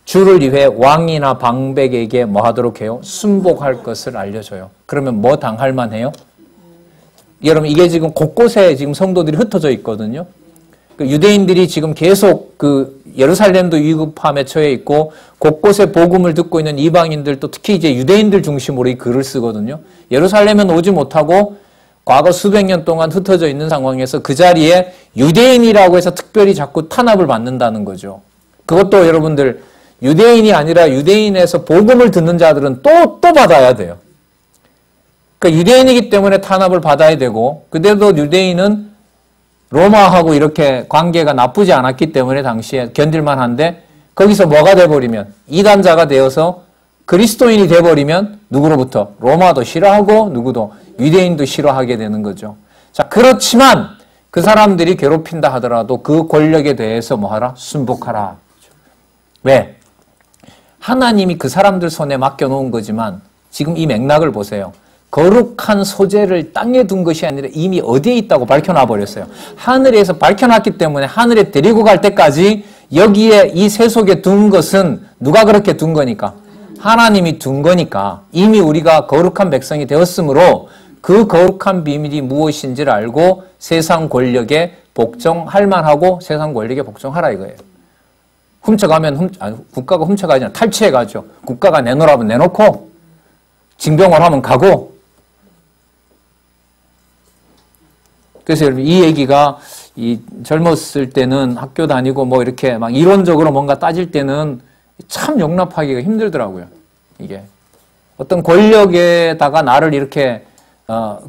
주를 위해 왕이나 방백에게 뭐 하도록 해요? 순복할 것을 알려줘요. 그러면 뭐 당할 만해요? 여러분 이게 지금 곳곳에 지금 성도들이 흩어져 있거든요. 유대인들이 지금 계속 그 예루살렘도 위급함에 처해 있고 곳곳에 복음을 듣고 있는 이방인들도 특히 이제 유대인들 중심으로 이 글을 쓰거든요. 예루살렘은 오지 못하고 과거 수백 년 동안 흩어져 있는 상황에서 그 자리에 유대인이라고 해서 특별히 자꾸 탄압을 받는다는 거죠. 그것도 여러분들 유대인이 아니라 유대인에서 복음을 듣는 자들은 또 받아야 돼요. 그러니까 유대인이기 때문에 탄압을 받아야 되고 그때도 유대인은 로마하고 이렇게 관계가 나쁘지 않았기 때문에 당시에 견딜만 한데 거기서 뭐가 돼버리면 이단자가 되어서 그리스도인이 돼버리면 누구로부터? 로마도 싫어하고 누구도? 유대인도 싫어하게 되는 거죠. 자, 그렇지만 그 사람들이 괴롭힌다 하더라도 그 권력에 대해서 뭐하라? 순복하라. 왜? 하나님이 그 사람들 손에 맡겨놓은 거지만 지금 이 맥락을 보세요. 거룩한 소재를 땅에 둔 것이 아니라 이미 어디에 있다고 밝혀놔 버렸어요. 하늘에서 밝혀놨기 때문에 하늘에 데리고 갈 때까지 여기에 이 세속에 둔 것은 누가 그렇게 둔 거니까? 하나님이 둔 거니까 이미 우리가 거룩한 백성이 되었으므로 그 거룩한 비밀이 무엇인지를 알고 세상 권력에 복종할 만하고 세상 권력에 복종하라 이거예요. 훔쳐가면 국가가 훔쳐가지 않아 탈취해 가죠. 국가가 내놓으라면 내놓고 징병을 하면 가고. 그래서 여러분 이 얘기가 이 젊었을 때는 학교 다니고 뭐 이렇게 막 이론적으로 뭔가 따질 때는 참 용납하기가 힘들더라고요. 이게 어떤 권력에다가 나를 이렇게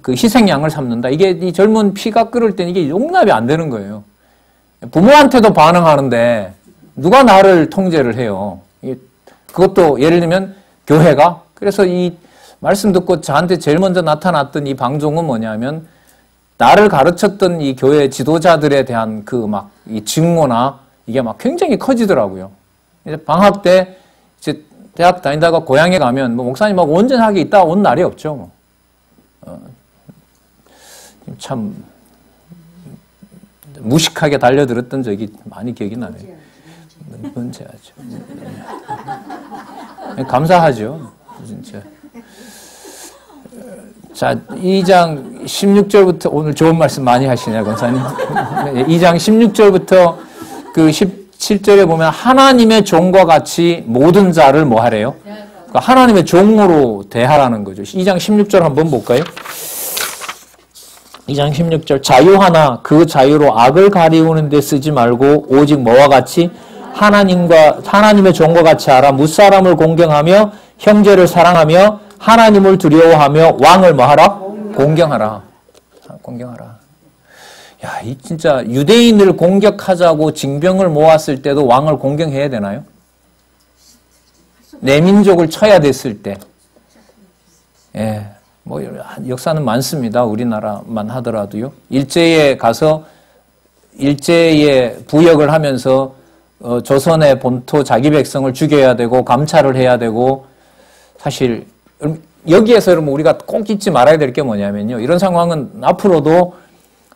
그 희생양을 삼는다. 이게 이 젊은 피가 끓을 때는 이게 용납이 안 되는 거예요. 부모한테도 반응하는데 누가 나를 통제를 해요. 그것도 예를 들면 교회가. 그래서 이 말씀 듣고 저한테 제일 먼저 나타났던 이 방종은 뭐냐면 나를 가르쳤던 이 교회 지도자들에 대한 그 막 이 증오나 이게 막 굉장히 커지더라고요. 이제 방학 때 이제 대학 다니다가 고향에 가면 뭐 목사님 막 온전하게 있다 온 날이 없죠. 참 무식하게 달려들었던 적이 많이 기억이 나네요. 문제하죠. 감사하죠. 진짜. 자, 2장 16절부터 오늘 좋은 말씀 많이 하시네요, 권사님. 2장 16절부터 그 17절에 보면 하나님의 종과 같이 모든 자를 뭐 하래요? 그러니까 하나님의 종으로 대하라는 거죠. 2장 16절 한번 볼까요? 2장 16절 자유하나 그 자유로 악을 가리우는 데 쓰지 말고 오직 뭐와 같이 하나님의 종과 같이 하라. 무사람을 공경하며 형제를 사랑하며 하나님을 두려워하며 왕을 뭐하라? 공경하라. 공경하라. 야, 이 진짜 유대인을 공격하자고 징병을 모았을 때도 왕을 공경해야 되나요? 내 민족을 쳐야 됐을 때. 예. 뭐 역사는 많습니다. 우리나라만 하더라도요. 일제에 가서 일제에 부역을 하면서 조선의 본토 자기 백성을 죽여야 되고 감찰을 해야 되고 사실 여기에서 여러분 우리가 꼭 잊지 말아야 될 게 뭐냐면요. 이런 상황은 앞으로도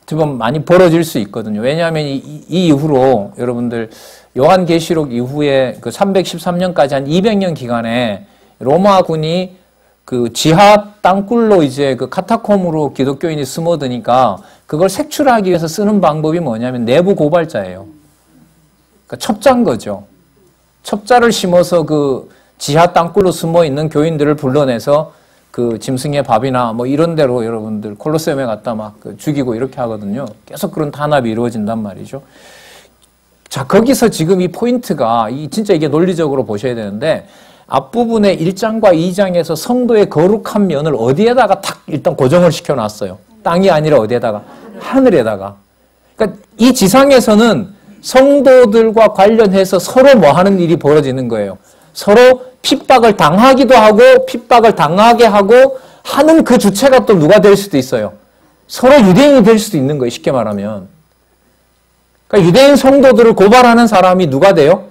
지금 많이 벌어질 수 있거든요. 왜냐하면 이 이후로 여러분들 요한계시록 이후에 그 313년까지 한 200년 기간에 로마군이 그 지하 땅굴로 이제 그 카타콤으로 기독교인이 숨어드니까 그걸 색출하기 위해서 쓰는 방법이 뭐냐면 내부 고발자예요. 그러니까 첩자인 거죠. 첩자를 심어서 그 지하 땅굴로 숨어 있는 교인들을 불러내서 그 짐승의 밥이나 뭐 이런 데로 여러분들 콜로세움에 갔다 막 죽이고 이렇게 하거든요. 계속 그런 탄압이 이루어진단 말이죠. 자, 거기서 지금 이 포인트가 진짜 이게 논리적으로 보셔야 되는데 앞부분에 1장과 2장에서 성도의 거룩한 면을 어디에다가 탁 일단 고정을 시켜놨어요. 땅이 아니라 어디에다가? 하늘에다가. 그러니까 이 지상에서는 성도들과 관련해서 서로 뭐 하는 일이 벌어지는 거예요. 서로 핍박을 당하기도 하고 핍박을 당하게 하고 하는 그 주체가 또 누가 될 수도 있어요. 서로 유대인이 될 수도 있는 거예요. 쉽게 말하면. 그러니까 유대인 성도들을 고발하는 사람이 누가 돼요?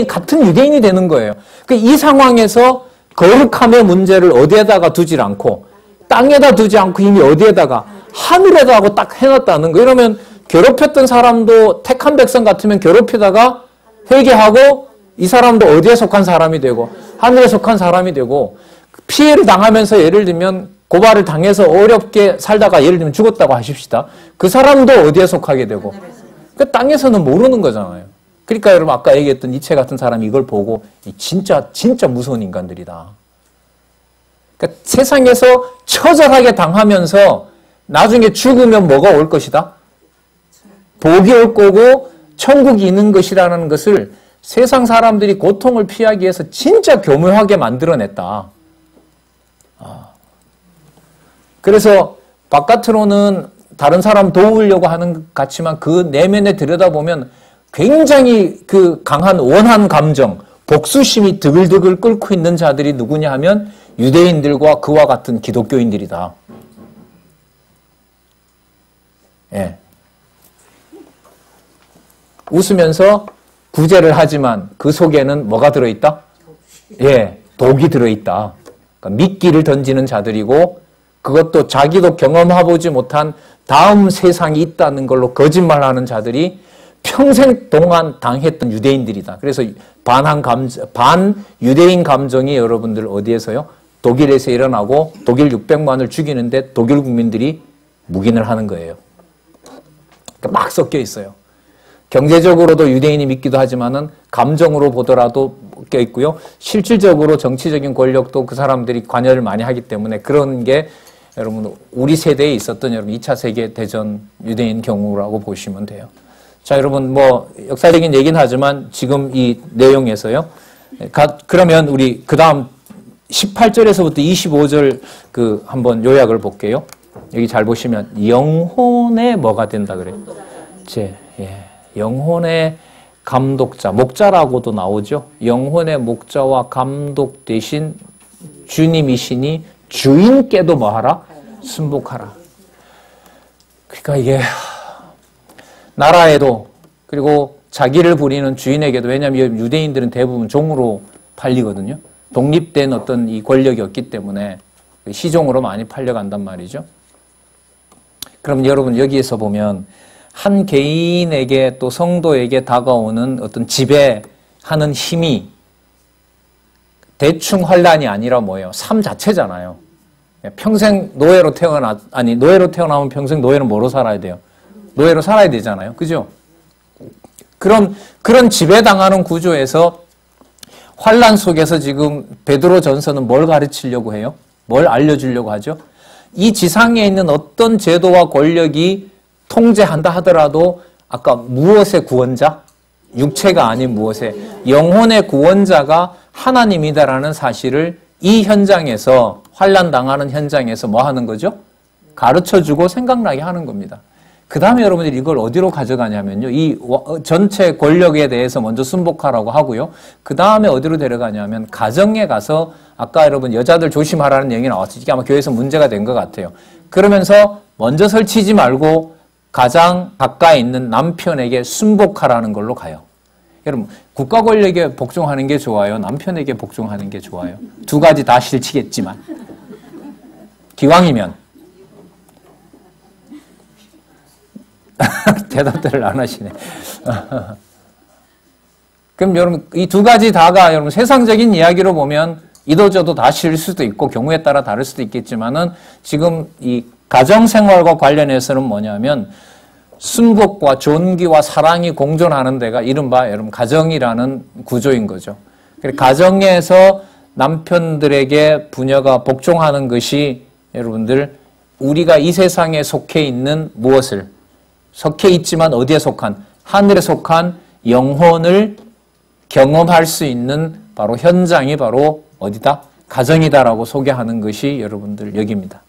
같은 유대인이 되는 거예요. 그러니까 이 상황에서 거룩함의 문제를 어디에다가 두질 않고 땅에다 두지 않고 이미 어디에다가 하늘에다 하고 딱 해놨다는 거. 이러면 괴롭혔던 사람도 택한 백성 같으면 괴롭히다가 회개하고 이 사람도 어디에 속한 사람이 되고 하늘에 속한 사람이 되고 피해를 당하면서 예를 들면 고발을 당해서 어렵게 살다가 예를 들면 죽었다고 하십시다. 그 사람도 어디에 속하게 되고 그 땅에서는 모르는 거잖아요. 그러니까 여러분 아까 얘기했던 니체 같은 사람이 이걸 보고 진짜 무서운 인간들이다. 그러니까 세상에서 처절하게 당하면서 나중에 죽으면 뭐가 올 것이다? 복이 올 거고 천국이 있는 것이라는 것을 세상 사람들이 고통을 피하기 위해서 진짜 교묘하게 만들어냈다. 그래서 바깥으로는 다른 사람 도우려고 하는 것 같지만 그 내면에 들여다보면 굉장히 그 강한 원한 감정, 복수심이 드글드글 끓고 있는 자들이 누구냐 하면 유대인들과 그와 같은 기독교인들이다. 예. 웃으면서 구제를 하지만 그 속에는 뭐가 들어있다? 예, 독이 들어있다. 그러니까 미끼를 던지는 자들이고 그것도 자기도 경험해보지 못한 다음 세상이 있다는 걸로 거짓말하는 자들이 평생 동안 당했던 유대인들이다. 그래서 반 유대인 감정이 여러분들 어디에서요? 독일에서 일어나고 독일 600만을 죽이는데 독일 국민들이 묵인을 하는 거예요. 그러니까 막 섞여 있어요. 경제적으로도 유대인이 믿기도 하지만은 감정으로 보더라도 껴 있고요. 실질적으로 정치적인 권력도 그 사람들이 관여를 많이 하기 때문에 그런 게 여러분 우리 세대에 있었던 여러분 2차 세계대전 유대인 경우라고 보시면 돼요. 자, 여러분 뭐 역사적인 얘기는 하지만 지금 이 내용에서요. 그러면 우리 그다음 18절에서부터 25절 그 한번 요약을 볼게요. 여기 잘 보시면 영혼의 뭐가 된다 그래요? 영혼의 감독자, 목자라고도 나오죠. 영혼의 목자와 감독 대신 주님이시니 주인께도 뭐하라? 순복하라. 그러니까 이게 나라에도 그리고 자기를 부리는 주인에게도 왜냐하면 유대인들은 대부분 종으로 팔리거든요. 독립된 어떤 이 권력이 없기 때문에 시종으로 많이 팔려간단 말이죠. 그럼 여러분 여기에서 보면 한 개인에게 또 성도에게 다가오는 어떤 지배하는 힘이 대충 환란이 아니라 뭐예요? 삶 자체잖아요. 평생 노예로 태어나면 평생 노예는 뭐로 살아야 돼요? 노예로 살아야 되잖아요. 그죠? 그런 지배당하는 구조에서 환란 속에서 지금 베드로전서는 뭘 가르치려고 해요? 뭘 알려주려고 하죠? 이 지상에 있는 어떤 제도와 권력이 통제한다 하더라도 아까 무엇의 구원자? 육체가 아닌 무엇의 영혼의 구원자가 하나님이다라는 사실을 이 현장에서 환난 당하는 현장에서 뭐 하는 거죠? 가르쳐주고 생각나게 하는 겁니다. 그 다음에 여러분들이 이걸 어디로 가져가냐면요. 이 전체 권력에 대해서 먼저 순복하라고 하고요. 그 다음에 어디로 데려가냐면 가정에 가서 아까 여러분 여자들 조심하라는 얘기 나왔죠. 이게 아마 교회에서 문제가 된 것 같아요. 그러면서 먼저 설치지 말고 가장 가까이 있는 남편에게 순복하라는 걸로 가요. 여러분 국가 권력에 복종하는 게 좋아요? 남편에게 복종하는 게 좋아요? 두 가지 다 싫지겠지만 기왕이면 대답들을 안 하시네. 그럼 여러분 이 두 가지 다가 여러분 세상적인 이야기로 보면 이도저도 다 싫을 수도 있고 경우에 따라 다를 수도 있겠지만은 지금 이 가정생활과 관련해서는 뭐냐면 순복과 존귀와 사랑이 공존하는 데가 이른바 여러분 가정이라는 구조인 거죠. 그래서 가정에서 남편들에게 부녀가 복종하는 것이 여러분들 우리가 이 세상에 속해 있는 무엇을 속해 있지만 어디에 속한 하늘에 속한 영혼을 경험할 수 있는 바로 현장이 바로 어디다? 가정이다라고 소개하는 것이 여러분들 여기입니다.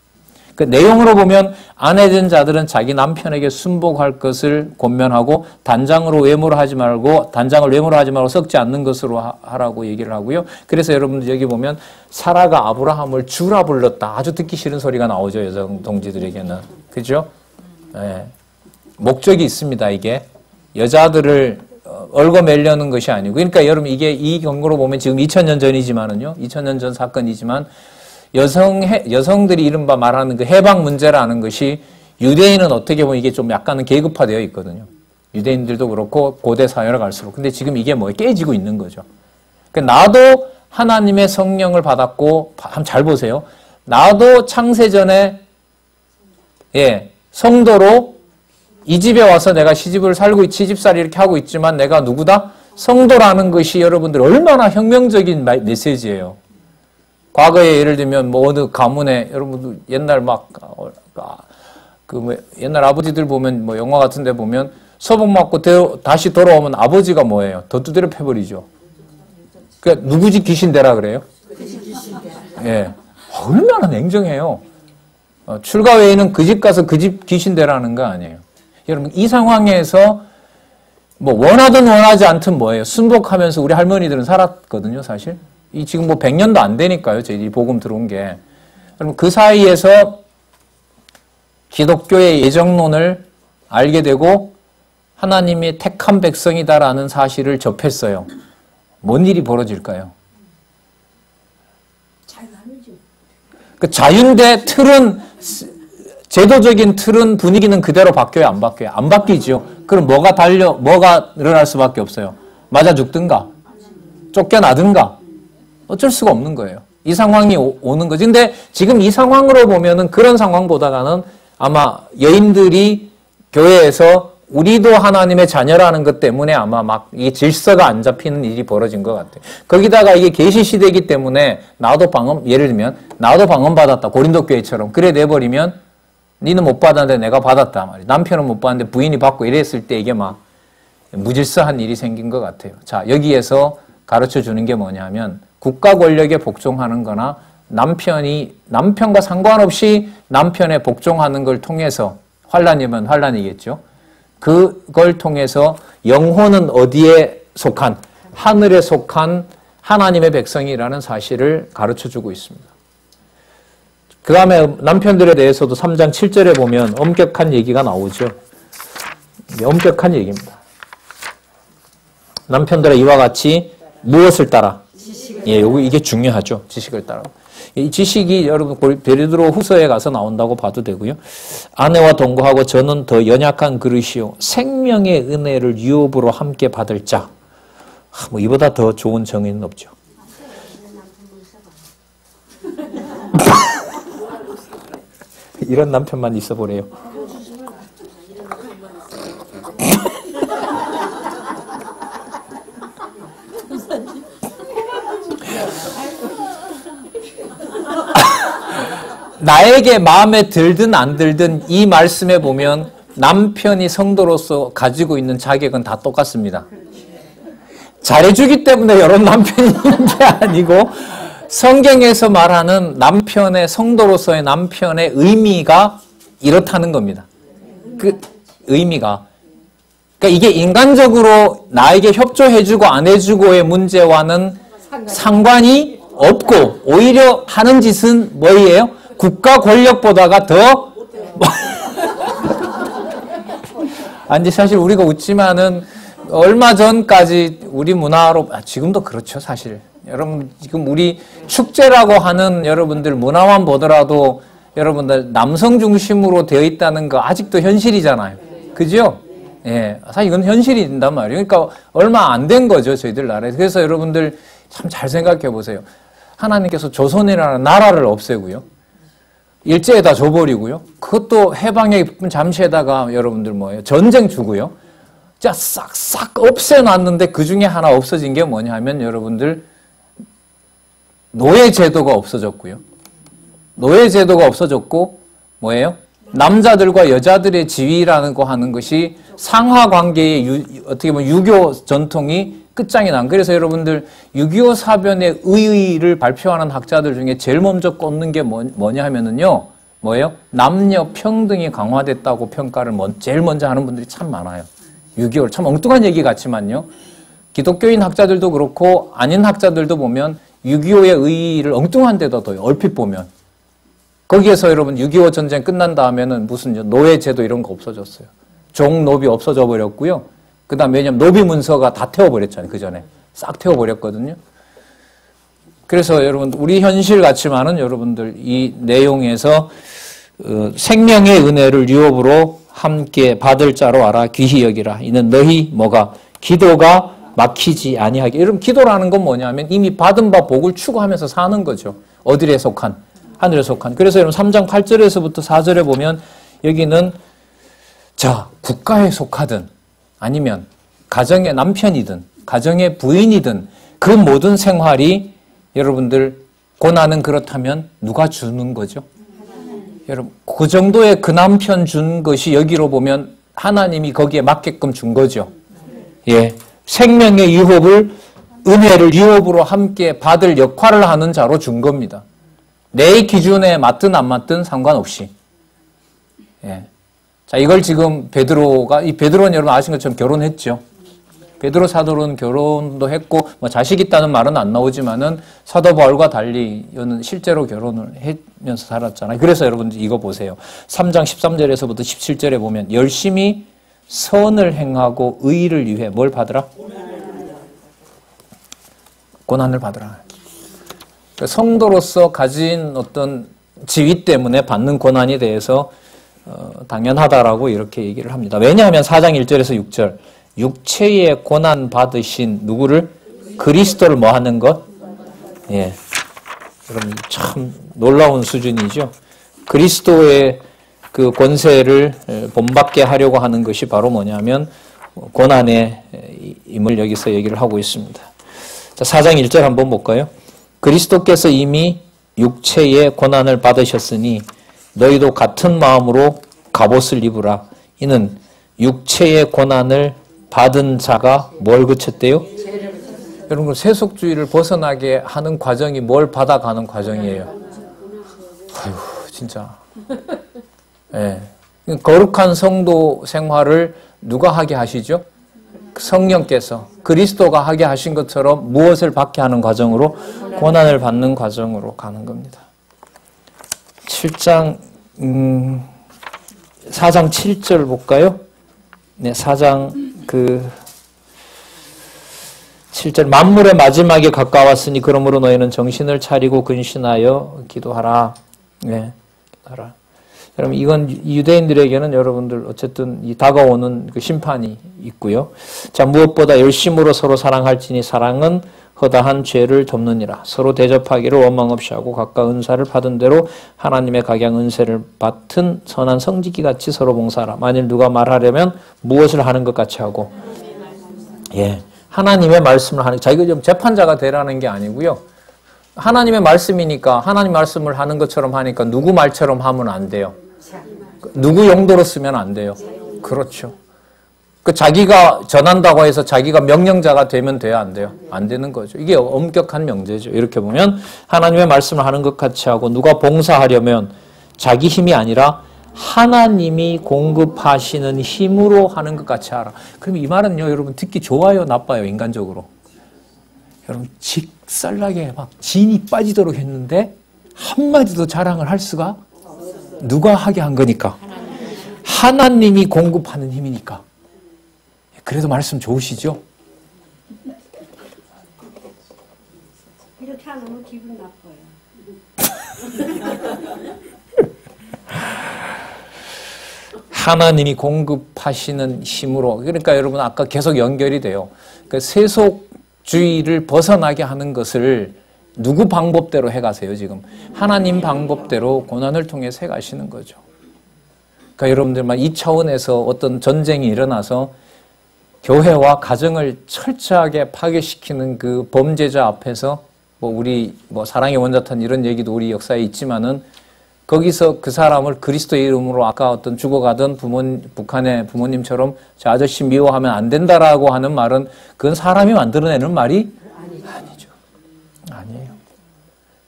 그 내용으로 보면 아내된 자들은 자기 남편에게 순복할 것을 권면하고 단장을 외모로 하지 말고 썩지 않는 것으로 하라고 얘기를 하고요. 그래서 여러분들 여기 보면 사라가 아브라함을 주라 불렀다. 아주 듣기 싫은 소리가 나오죠. 여성 동지들에게는. 그죠? 네. 목적이 있습니다. 이게 여자들을 얽어매려는 것이 아니고 그러니까 여러분 이게 이 경고로 보면 지금 2000년 전이지만은요. 2000년 전 사건이지만 여성들이 이른바 말하는 그 해방 문제라는 것이 유대인은 어떻게 보면 이게 좀 약간은 계급화되어 있거든요. 유대인들도 그렇고 고대 사회로 갈수록. 근데 지금 이게 뭐 깨지고 있는 거죠. 그러니까 나도 하나님의 성령을 받았고 한번 잘 보세요. 나도 창세전에 성도로 이 집에 와서 내가 시집살이 이렇게 하고 있지만 내가 누구다? 성도라는 것이 여러분들 얼마나 혁명적인 메시지예요. 과거에 예를 들면 뭐 어느 가문에 여러분들 옛날 옛날 아버지들 보면 뭐 영화 같은 데 보면 서복 맞고 다시 돌아오면 아버지가 뭐예요? 더 두드려 패버리죠. 그러니까 누구 집 귀신대라 그래요? 예. 얼마나 냉정해요. 출가 외에는 그 집 가서 그 집 귀신대라는 거 아니에요. 여러분 이 상황에서 뭐 원하든 원하지 않든 뭐예요? 순복하면서 우리 할머니들은 살았거든요, 사실. 이 지금 뭐 100년도 안 되니까요, 저희 복음 들어온 게. 그럼 그 사이에서 기독교의 예정론을 알게 되고 하나님이 택한 백성이다라는 사실을 접했어요. 뭔 일이 벌어질까요? 그 자유인데 틀은 제도적인 틀은 분위기는 그대로 바뀌어요, 안 바뀌어요? 안 바뀌죠. 그럼 뭐가 일어날 수밖에 없어요. 맞아 죽든가, 쫓겨나든가, 어쩔 수가 없는 거예요. 이 상황이 오는 거지. 근데 지금 이 상황으로 보면은 그런 상황보다는 아마 여인들이 교회에서 우리도 하나님의 자녀라는 것 때문에 아마 막 이 질서가 안 잡히는 일이 벌어진 것 같아요. 거기다가 이게 계시 시대이기 때문에 예를 들면 나도 방언 받았다. 고린도 교회처럼 그래 내버리면 니는 못 받았는데 내가 받았다 말이야. 남편은 못 받았는데 부인이 받고 이랬을 때 이게 막 무질서한 일이 생긴 것 같아요. 자, 여기에서 가르쳐 주는 게 뭐냐면 국가 권력에 복종하는 거나 남편과 상관없이 남편에 복종하는 걸 통해서 환란이면 환란이겠죠. 그걸 통해서 영혼은 어디에 속한 하늘에 속한 하나님의 백성이라는 사실을 가르쳐주고 있습니다. 그 다음에 남편들에 대해서도 3장 7절에 보면 엄격한 얘기가 나오죠. 엄격한 얘기입니다. 남편들아 이와 같이 무엇을 따라? 이게 중요하죠. 지식을 따라. 이 지식이 여러분 베드로 후서에 가서 나온다고 봐도 되고요. 아내와 동거하고 저는 더 연약한 그릇이요 생명의 은혜를 유업으로 함께 받을 자. 뭐 이보다 더 좋은 정의는 없죠. 이런 남편만 있어 보래요. 나에게 마음에 들든 안 들든 이 말씀에 보면 남편이 성도로서 가지고 있는 자격은 다 똑같습니다. 잘해주기 때문에 이런 남편이 있는 게 아니고 성경에서 말하는 남편의 성도로서의 남편의 의미가 이렇다는 겁니다. 의미가. 그러니까 이게 인간적으로 나에게 협조해주고 안 해주고의 문제와는 상관이 없고 오히려 하는 짓은 뭐예요? 국가 권력보다가 더 아니 사실 우리가 웃지만은 얼마 전까지 우리 문화로 지금도 그렇죠 사실. 여러분 지금 우리 축제라고 하는 여러분들 문화만 보더라도 여러분들 남성 중심으로 되어 있다는 거 아직도 현실이잖아요. 그죠? 예, 사실 이건 현실이 된단 말이에요. 그러니까 얼마 안 된 거죠 저희들 나라에서. 그래서 여러분들 참 잘 생각해 보세요. 하나님께서 조선이라는 나라를 없애고요. 일제에다 줘버리고요. 그것도 해방의 잠시에다가 여러분들 뭐예요? 전쟁 주고요. 자, 싹싹 없애놨는데 그 중에 하나 없어진 게 뭐냐 하면 여러분들 노예제도가 없어졌고요. 노예제도가 없어졌고 뭐예요? 남자들과 여자들의 지위라는 거 하는 것이 상하관계의 어떻게 보면 유교 전통이 끝장이 난. 그래서 여러분들 6.25 사변의 의의를 발표하는 학자들 중에 제일 먼저 꼽는 게 뭐냐 하면은요. 뭐예요? 남녀 평등이 강화됐다고 평가를 제일 먼저 하는 분들이 참 많아요. 6.25를 참 엉뚱한 얘기 같지만요. 기독교인 학자들도 그렇고 아닌 학자들도 보면 6.25의 의의를 엉뚱한 데다 둬요. 얼핏 보면. 거기에서 여러분 6.25 전쟁 끝난 다음에는 무슨 노예제도 이런 거 없어졌어요. 종노비 없어져 버렸고요. 그 다음에 왜냐면 노비 문서가 다 태워버렸잖아요. 그 전에. 싹 태워버렸거든요. 그래서 여러분 우리 현실 같지만은 여러분들 이 내용에서 생명의 은혜를 유업으로 함께 받을 자로 알아 귀히 여기라. 이는 너희 뭐가 기도가 막히지 아니하게. 여러분 기도라는 건 뭐냐면 이미 받은 바 복을 추구하면서 사는 거죠. 어디에 속한? 하늘에 속한. 그래서 여러분 3장 8절에서부터 4절에 보면 여기는 자 국가에 속하든 아니면 가정의 남편이든 가정의 부인이든 그 모든 생활이 여러분들 고난은 그렇다면 누가 주는 거죠? 여러분 그 정도의 그 남편 준 것이 여기로 보면 하나님이 거기에 맞게끔 준 거죠. 예, 생명의 유업을 은혜를 유업으로 함께 받을 역할을 하는 자로 준 겁니다. 내 기준에 맞든 안 맞든 상관없이. 예. 자, 이걸 지금 이 베드로는 여러분 아시는 것처럼 결혼했죠. 베드로 사도는 결혼도 했고, 뭐 자식 있다는 말은 안 나오지만은 사도 바울과 달리 이는 실제로 결혼을 하면서 살았잖아요. 그래서 여러분들 이거 보세요. 3장 13절에서부터 17절에 보면 열심히 선을 행하고 의를 위해 뭘 받으라? 고난을 받으라. 성도로서 가진 어떤 지위 때문에 받는 고난에 대해서 당연하다라고 이렇게 얘기를 합니다. 왜냐하면 4장 1절에서 6절 육체의 고난 받으신 누구를? 그리스도를 뭐 하는 것? 예, 여러분 참 놀라운 수준이죠. 그리스도의 그 권세를 본받게 하려고 하는 것이 바로 뭐냐면 고난의 임을 여기서 얘기를 하고 있습니다. 자, 4장 1절 한번 볼까요? 그리스도께서 이미 육체의 고난을 받으셨으니 너희도 같은 마음으로 갑옷을 입으라. 이는 육체의 고난을 받은 자가 뭘 그쳤대요? 여러분 세속주의를 벗어나게 하는 과정이 뭘 받아가는 과정이에요. 아유 진짜. 예. 거룩한 성도 생활을 누가 하게 하시죠? 성령께서 그리스도가 하게 하신 것처럼 무엇을 받게 하는 과정으로? 고난을 받는 과정으로 가는 겁니다. 4장 7절 볼까요? 네, 4장 7절 만물의 마지막에 가까웠으니 그러므로 너희는 정신을 차리고 근신하여 기도하라. 네, 기도하라. 여러분 이건 유대인들에게는 여러분들 어쨌든 이 다가오는 그 심판이 있고요. 자, 무엇보다 열심으로 서로 사랑할지니 사랑은 허다한 죄를 덮느니라. 서로 대접하기를 원망 없이 하고 각각 은사를 받은 대로 하나님의 각양 은혜를 받은 선한 성지기 같이 서로 봉사하라. 만일 누가 말하려면 무엇을 하는 것 같이 하고, 예, 하나님의 말씀을 하는. 자, 이거 좀 재판자가 되라는 게 아니고요. 하나님의 말씀이니까 하나님 말씀을 하는 것처럼 하니까 누구 말처럼 하면 안 돼요. 누구 용도로 쓰면 안 돼요. 그렇죠. 그 자기가 전한다고 해서 자기가 명령자가 되면 돼야 안 돼요. 안 되는 거죠. 이게 엄격한 명제죠. 이렇게 보면 하나님의 말씀을 하는 것 같이 하고 누가 봉사하려면 자기 힘이 아니라 하나님이 공급하시는 힘으로 하는 것 같이 하라. 그럼 이 말은요, 여러분 듣기 좋아요, 나빠요, 인간적으로? 여러분 직살나게 막 진이 빠지도록 했는데 한마디도 자랑을 할 수가 누가 하게 한 거니까? 하나님이 공급하는 힘이니까. 그래도 말씀 좋으시죠? 이렇게 안 하면 기분 나빠요. 하나님이 공급하시는 힘으로. 그러니까 여러분 아까 계속 연결이 돼요. 그 세속주의를 벗어나게 하는 것을 누구 방법대로 해가세요 지금? 하나님 방법대로 고난을 통해서 해가시는 거죠. 그러니까 여러분들만 이 차원에서 어떤 전쟁이 일어나서 교회와 가정을 철저하게 파괴시키는 그 범죄자 앞에서 우리 사랑의 원자탄 이런 얘기도 우리 역사에 있지만은 거기서 그 사람을 그리스도의 이름으로 아까 어떤 죽어가던 북한의 부모님처럼 저 아저씨 미워하면 안 된다라고 하는 말은 그건 사람이 만들어내는 말이 아니죠. 아니에요.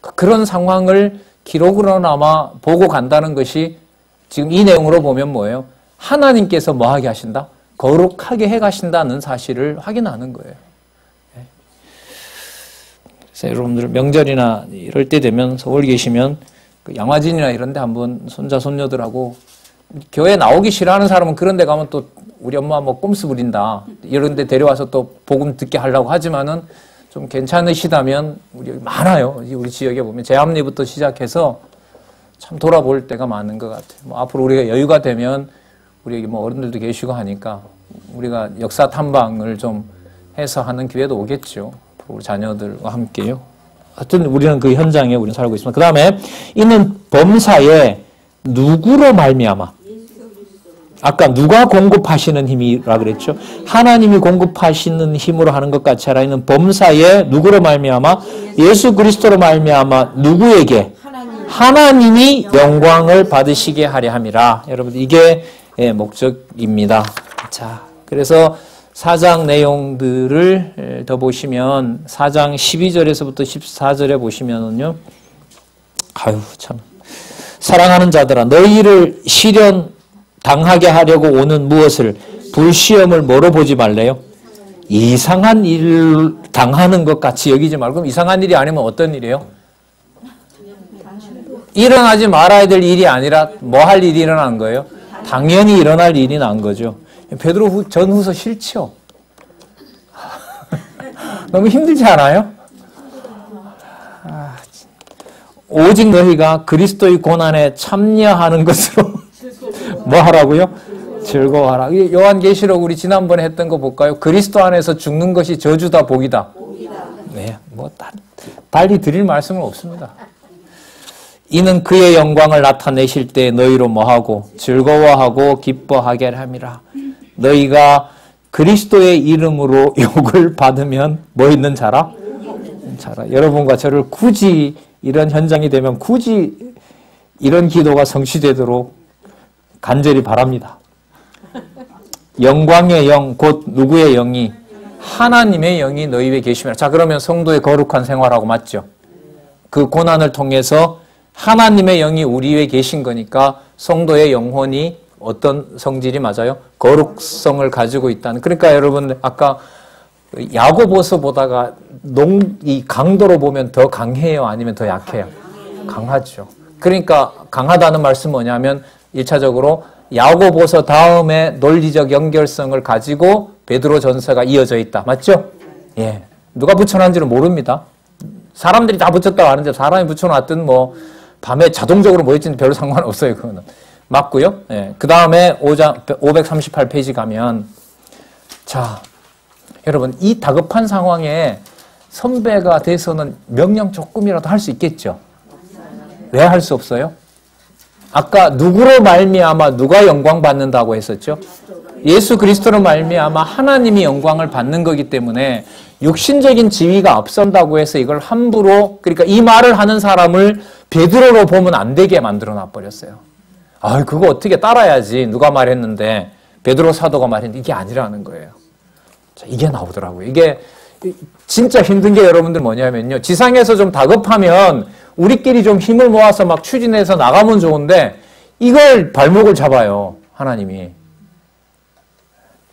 그런 상황을 기록으로나마 보고 간다는 것이 지금 이 내용으로 보면 뭐예요? 하나님께서 뭐 하게 하신다? 거룩하게 해 가신다는 사실을 확인하는 거예요. 그래서 여러분들 명절이나 이럴 때 되면 서울 계시면 그 양화진이나 이런 데 한번 손자 손녀들하고 교회 나오기 싫어하는 사람은 그런 데 가면 또 우리 엄마 뭐 꼼수 부린다 이런 데 데려와서 또 복음 듣게 하려고 하지만은 좀 괜찮으시다면 우리 많아요. 우리 지역에 보면 제합리부터 시작해서 참 돌아볼 때가 많은 것 같아요. 뭐 앞으로 우리가 여유가 되면 우리 여기 뭐 어른들도 계시고 하니까 우리가 역사 탐방을 좀 해서 하는 기회도 오겠죠. 우리 자녀들과 함께요. 하여튼 우리는 그 현장에 우리는 살고 있습니다. 그 다음에 이는 범사에 누구로 말미암아? 아까 누가 공급하시는 힘이라 그랬죠? 하나님이 공급하시는 힘으로 하는 것 같이 하라. 이는 범사에 누구로 말미암아? 예수 그리스도로 말미암아 누구에게? 하나님이 영광을 받으시게 하려 함이라. 여러분 이게 목적입니다. 자, 그래서 4장 내용들을 더 보시면 4장 12절에서부터 14절에 보시면은요. 아유 참. 사랑하는 자들아 너희를 시련 당하게 하려고 오는 무엇을 불시험을 뭐로 보지 말래요? 이상한 일을 당하는 것 같이 여기지 말고 그럼 이상한 일이 아니면 어떤 일이에요? 일어나지 말아야 될 일이 아니라 뭐 할 일이 일어난 거예요? 당연히 일어날 일이 난 거죠. 베드로 전후서 싫죠? 너무 힘들지 않아요? 오직 너희가 그리스도의 고난에 참여하는 것으로 뭐 하라고요? 즐거워하라. 요한계시록 우리 지난번에 했던 거 볼까요? 그리스도 안에서 죽는 것이 저주다 복이다. 네, 뭐 달리 드릴 말씀은 없습니다. 이는 그의 영광을 나타내실 때 너희로 뭐하고 즐거워하고 기뻐하게 함이라. 너희가 그리스도의 이름으로 욕을 받으면 뭐 있는 자라? 자라. 여러분과 저를 굳이 이런 현장이 되면 굳이 이런 기도가 성취되도록 간절히 바랍니다. 영광의 영, 곧 누구의 영이? 하나님의 영이 너희 위에 계시면. 자, 그러면 성도의 거룩한 생활하고 맞죠? 그 고난을 통해서 하나님의 영이 우리 위에 계신 거니까 성도의 영혼이 어떤 성질이 맞아요? 거룩성을 가지고 있다는. 그러니까 여러분 아까 야고보서 보다가 이 강도로 보면 더 강해요? 아니면 더 약해요? 강하죠. 그러니까 강하다는 말씀은 뭐냐면 1차적으로 야고보서 다음에 논리적 연결성을 가지고 베드로 전서가 이어져 있다. 맞죠? 예. 누가 붙여놨는지는 모릅니다. 사람들이 다 붙였다고 하는데 사람이 붙여놨든 뭐 밤에 자동적으로 모였지는 별로 상관없어요. 그거는. 맞고요. 예. 그 다음에 5장 538페이지 가면 자, 여러분 이 다급한 상황에 선배가 돼서는 명령 조금이라도 할 수 있겠죠. 왜 할 수 없어요? 아까 누구로 말미암아 누가 영광 받는다고 했었죠? 예수 그리스도로 말미암아 하나님이 영광을 받는 거기 때문에 육신적인 지위가 앞선다고 해서 이걸 함부로 그러니까 이 말을 하는 사람을 베드로로 보면 안 되게 만들어 놔버렸어요. 아, 그거 어떻게 따라야지. 누가 말했는데 베드로 사도가 말했는데 이게 아니라는 거예요. 자, 이게 나오더라고요. 이게 진짜 힘든 게 여러분들 뭐냐면요. 지상에서 좀 다급하면 우리끼리 좀 힘을 모아서 막 추진해서 나가면 좋은데 이걸 발목을 잡아요. 하나님이.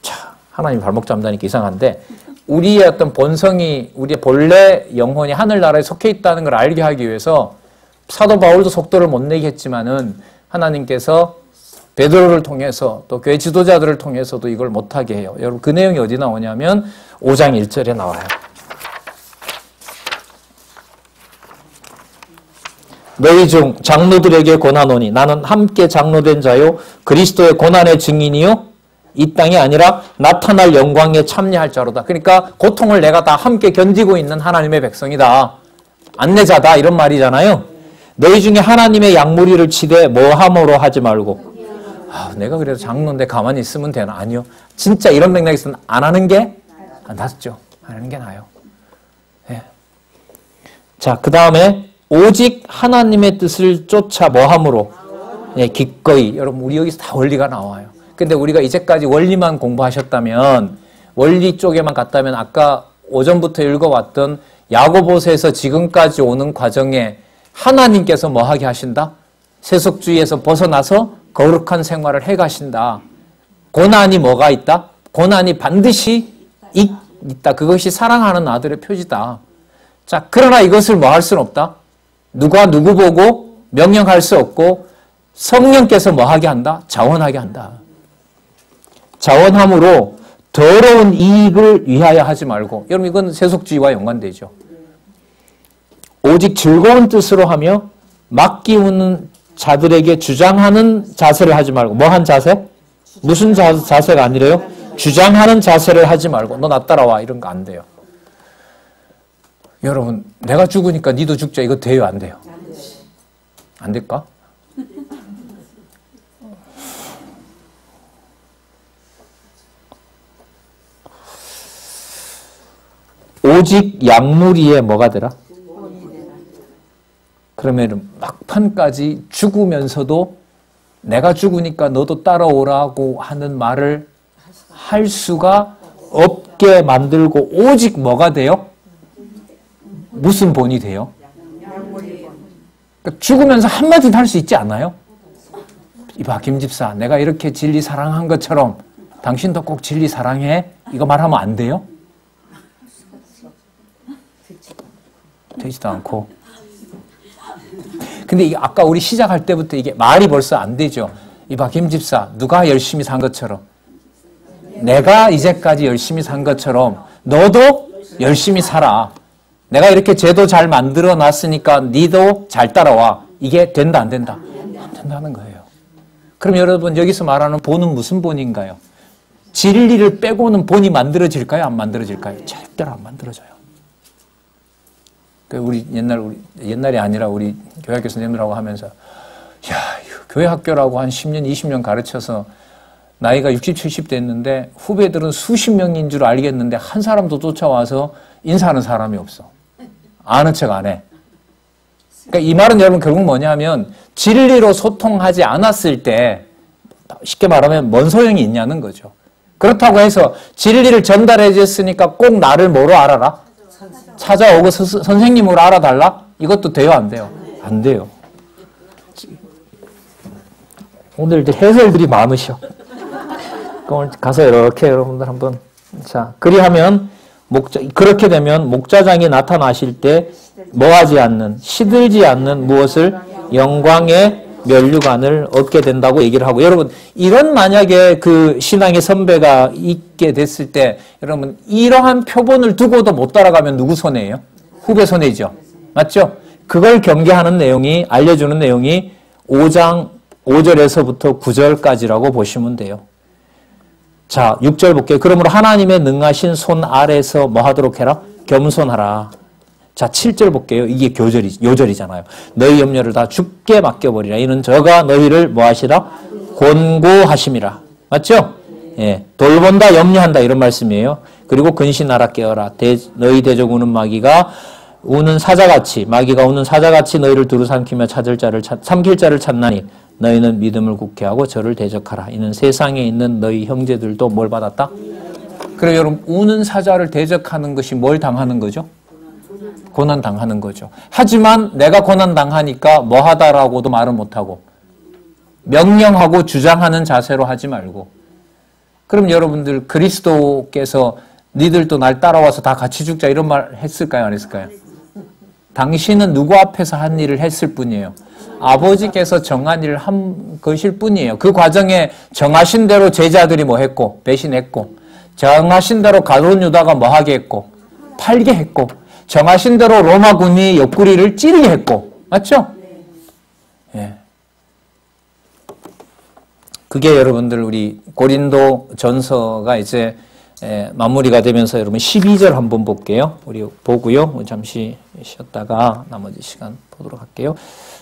자, 하나님 발목 잡는다니까 이상한데 우리의 어떤 본성이 우리의 본래 영혼이 하늘나라에 속해 있다는 걸 알게 하기 위해서 사도 바울도 속도를 못 내게 했지만은 하나님께서 베드로를 통해서 또 교회 지도자들을 통해서도 이걸 못하게 해요. 여러분 그 내용이 어디 나오냐면 5장 1절에 나와요. 너희 중 장로들에게 권하노니 나는 함께 장로된 자요 그리스도의 고난의 증인이요 이 땅이 아니라 나타날 영광에 참여할 자로다. 그러니까 고통을 내가 다 함께 견디고 있는 하나님의 백성이다. 안내자다 이런 말이잖아요. 너희 중에 하나님의 양무리를 치되 뭐함으로 하지 말고 내가 그래도 장로인데 가만히 있으면 되나? 아니요. 진짜 이런 맥락에서는 안 하는 게 낫죠. 안 하는 게 나아요. 네. 자, 그 다음에 오직 하나님의 뜻을 쫓아 뭐함으로 기꺼이. 여러분 우리 여기서 다 원리가 나와요. 근데 우리가 이제까지 원리만 공부하셨다면 원리 쪽에만 갔다면 아까 오전부터 읽어왔던 야고보서에서 지금까지 오는 과정에 하나님께서 뭐 하게 하신다? 세속주의에서 벗어나서 거룩한 생활을 해가신다. 고난이 뭐가 있다? 고난이 반드시 있다. 그것이 사랑하는 아들의 표지다. 자, 그러나 이것을 뭐 할 수는 없다? 누가 누구 보고 명령할 수 없고 성령께서 뭐 하게 한다? 자원하게 한다. 자원함으로 더러운 이익을 위하여 하지 말고 여러분 이건 세속주의와 연관되죠. 오직 즐거운 뜻으로 하며 맡기우는 자들에게 주장하는 자세를 하지 말고 뭐 한 자세? 무슨 자세가 아니래요? 주장하는 자세를 하지 말고 너 나 따라와 이런 거 안 돼요. 여러분 내가 죽으니까 니도 죽자 이거 돼요 안 돼요? 안 될까? 오직 양무리에 뭐가 되라? 그러면 막판까지 죽으면서도 내가 죽으니까 너도 따라오라고 하는 말을 할 수가 없게 만들고 오직 뭐가 돼요? 무슨 본이 돼요? 그러니까 죽으면서 한마디도 할 수 있지 않아요? 이봐 김 집사 내가 이렇게 진리 사랑한 것처럼 당신도 꼭 진리 사랑해? 이거 말하면 안 돼요? 되지도 않고. 근데 이게 아까 우리 시작할 때부터 이게 말이 벌써 안 되죠. 이봐 김 집사 누가 열심히 산 것처럼 내가 이제까지 열심히 산 것처럼 너도 열심히 살아. 내가 이렇게 제도 잘 만들어 놨으니까 니도 잘 따라와. 이게 된다 안 된다? 안 된다는 거예요. 그럼 여러분 여기서 말하는 본은 무슨 본인가요? 진리를 빼고는 본이 만들어질까요? 안 만들어질까요? 절대로 안 만들어져요. 우리 옛날이 아니라 우리 교회학교 선생님들하고 하면서 야, 교회 학교라고 한 10년, 20년 가르쳐서 나이가 60, 70 됐는데 후배들은 수십 명인 줄 알겠는데 한 사람도 쫓아와서 인사하는 사람이 없어. 아는 척 안 해. 그러니까 이 말은 여러분 결국 뭐냐면 진리로 소통하지 않았을 때 쉽게 말하면 뭔 소용이 있냐는 거죠. 그렇다고 해서 진리를 전달해 줬으니까 꼭 나를 뭐로 알아라? 찾아오고 선생님으로 알아달라? 이것도 돼요 안 돼요? 안 돼요. 오늘 해설들이 많으셔. 오늘 가서 이렇게 여러분들 한번 자 그리하면 그렇게 되면 목자장이 나타나실 때 뭐하지 않는 시들지 않는 무엇을 영광의 면류관을 얻게 된다고 얘기를 하고 여러분 이런 만약에 그 신앙의 선배가 있게 됐을 때 여러분 이러한 표본을 두고도 못 따라가면 누구 손해예요? 후배 손해죠. 맞죠? 그걸 경계하는 내용이 알려주는 내용이 5장 5절에서부터 9절까지라고 보시면 돼요. 자 6절 볼게요. 그러므로 하나님의 능하신 손 아래서 뭐 하도록 해라? 겸손하라. 자 7절 볼게요. 이게 요절이잖아요. 너희 염려를 다 주께 맡겨버리라. 이는 저가 너희를 뭐 하시라? 권고하심이라. 맞죠? 예, 돌본다 염려한다 이런 말씀이에요. 그리고 근신하라 깨어라. 너희 대적 우는 마귀가 우는 사자같이 마귀가 우는 사자같이 너희를 두루 삼키며 삼킬 자를 찾나니 너희는 믿음을 굳게 하고 저를 대적하라. 이는 세상에 있는 너희 형제들도 뭘 받았다? 그래서 여러분 우는 사자를 대적하는 것이 뭘 당하는 거죠? 고난 당하는 거죠. 하지만 내가 고난 당하니까 뭐 하다라고도 말을 못하고 명령하고 주장하는 자세로 하지 말고. 그럼 여러분들 그리스도께서 니들도 날 따라와서 다 같이 죽자 이런 말 했을까요? 안 했을까요? 당신은 누구 앞에서 한 일을 했을 뿐이에요. 아버지께서 정한 일을 한 것일 뿐이에요. 그 과정에 정하신 대로 제자들이 뭐 했고 배신했고, 정하신 대로 가룟 유다가 뭐 하게 했고 팔게 했고, 정하신 대로 로마군이 옆구리를 찌르게 했고, 맞죠? 예. 그게 여러분들 우리 고린도 전서가 이제 마무리가 되면서 여러분 12절 한번 볼게요. 우리 보고요. 잠시 쉬었다가 나머지 시간 보도록 할게요.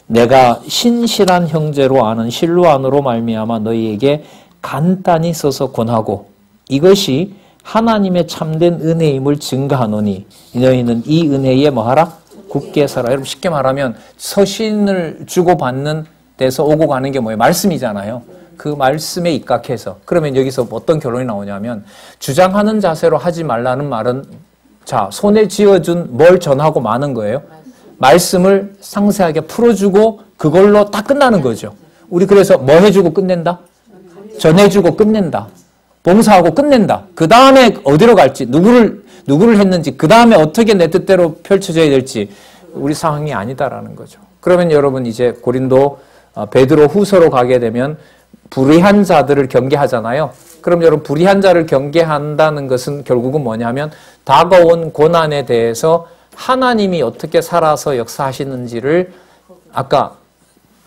내가 신실한 형제로 아는 실로안으로 말미암아 너희에게 간단히 써서 권하고 이것이 하나님의 참된 은혜임을 증거하노니 너희는 이 은혜에 뭐하라? 굳게 살아. 여러분 쉽게 말하면 서신을 주고받는 데서 오고 가는 게 뭐예요? 말씀이잖아요. 그 말씀에 입각해서. 그러면 여기서 어떤 결론이 나오냐면 주장하는 자세로 하지 말라는 말은 자 손에 쥐어준 뭘 전하고 마는 거예요? 말씀을 상세하게 풀어주고 그걸로 딱 끝나는 거죠. 우리 그래서 뭐 해주고 끝낸다? 전해주고 끝낸다. 봉사하고 끝낸다. 그 다음에 어디로 갈지, 누구를 했는지, 그 다음에 어떻게 내 뜻대로 펼쳐져야 될지 우리 상황이 아니다라는 거죠. 그러면 여러분 이제 고린도 베드로 후서로 가게 되면 불의한 자들을 경계하잖아요. 그럼 여러분 불의한 자를 경계한다는 것은 결국은 뭐냐면 다가온 고난에 대해서 하나님이 어떻게 살아서 역사하시는지를 아까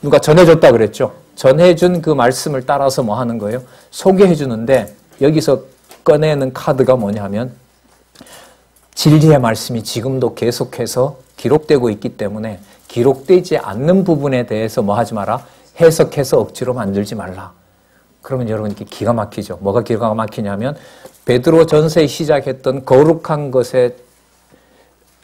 누가 전해줬다 그랬죠. 전해준 그 말씀을 따라서 뭐 하는 거예요? 소개해 주는데 여기서 꺼내는 카드가 뭐냐면 진리의 말씀이 지금도 계속해서 기록되고 있기 때문에 기록되지 않는 부분에 대해서 뭐 하지 마라? 해석해서 억지로 만들지 말라. 그러면 여러분 이렇게 기가 막히죠. 뭐가 기가 막히냐면 베드로 전서에 시작했던 거룩한 것의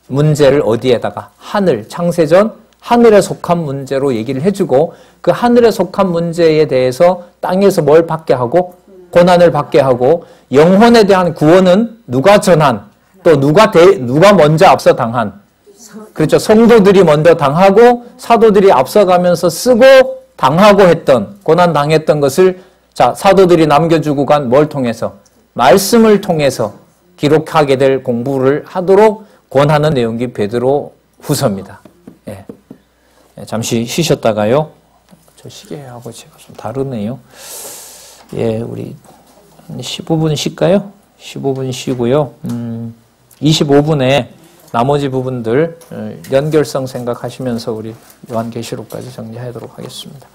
문제를 어디에다가 하늘, 창세전 하늘에 속한 문제로 얘기를 해주고 그 하늘에 속한 문제에 대해서 땅에서 뭘 받게 하고 고난을 받게 하고 영혼에 대한 구원은 누가 전한 또 누가 먼저 앞서 당한 그렇죠. 성도들이 먼저 당하고 사도들이 앞서가면서 쓰고 당하고 했던 고난 당했던 것을 자 사도들이 남겨주고 간 뭘 통해서 말씀을 통해서 기록하게 될 공부를 하도록 권하는 내용이 베드로 후서입니다. 예. 잠시 쉬셨다가요. 저 시계하고 제가 좀 다르네요. 예, 우리 15분 쉴까요? 15분 쉬고요. 25분에 나머지 부분들 연결성 생각하시면서 우리 요한계시록까지 정리하도록 하겠습니다.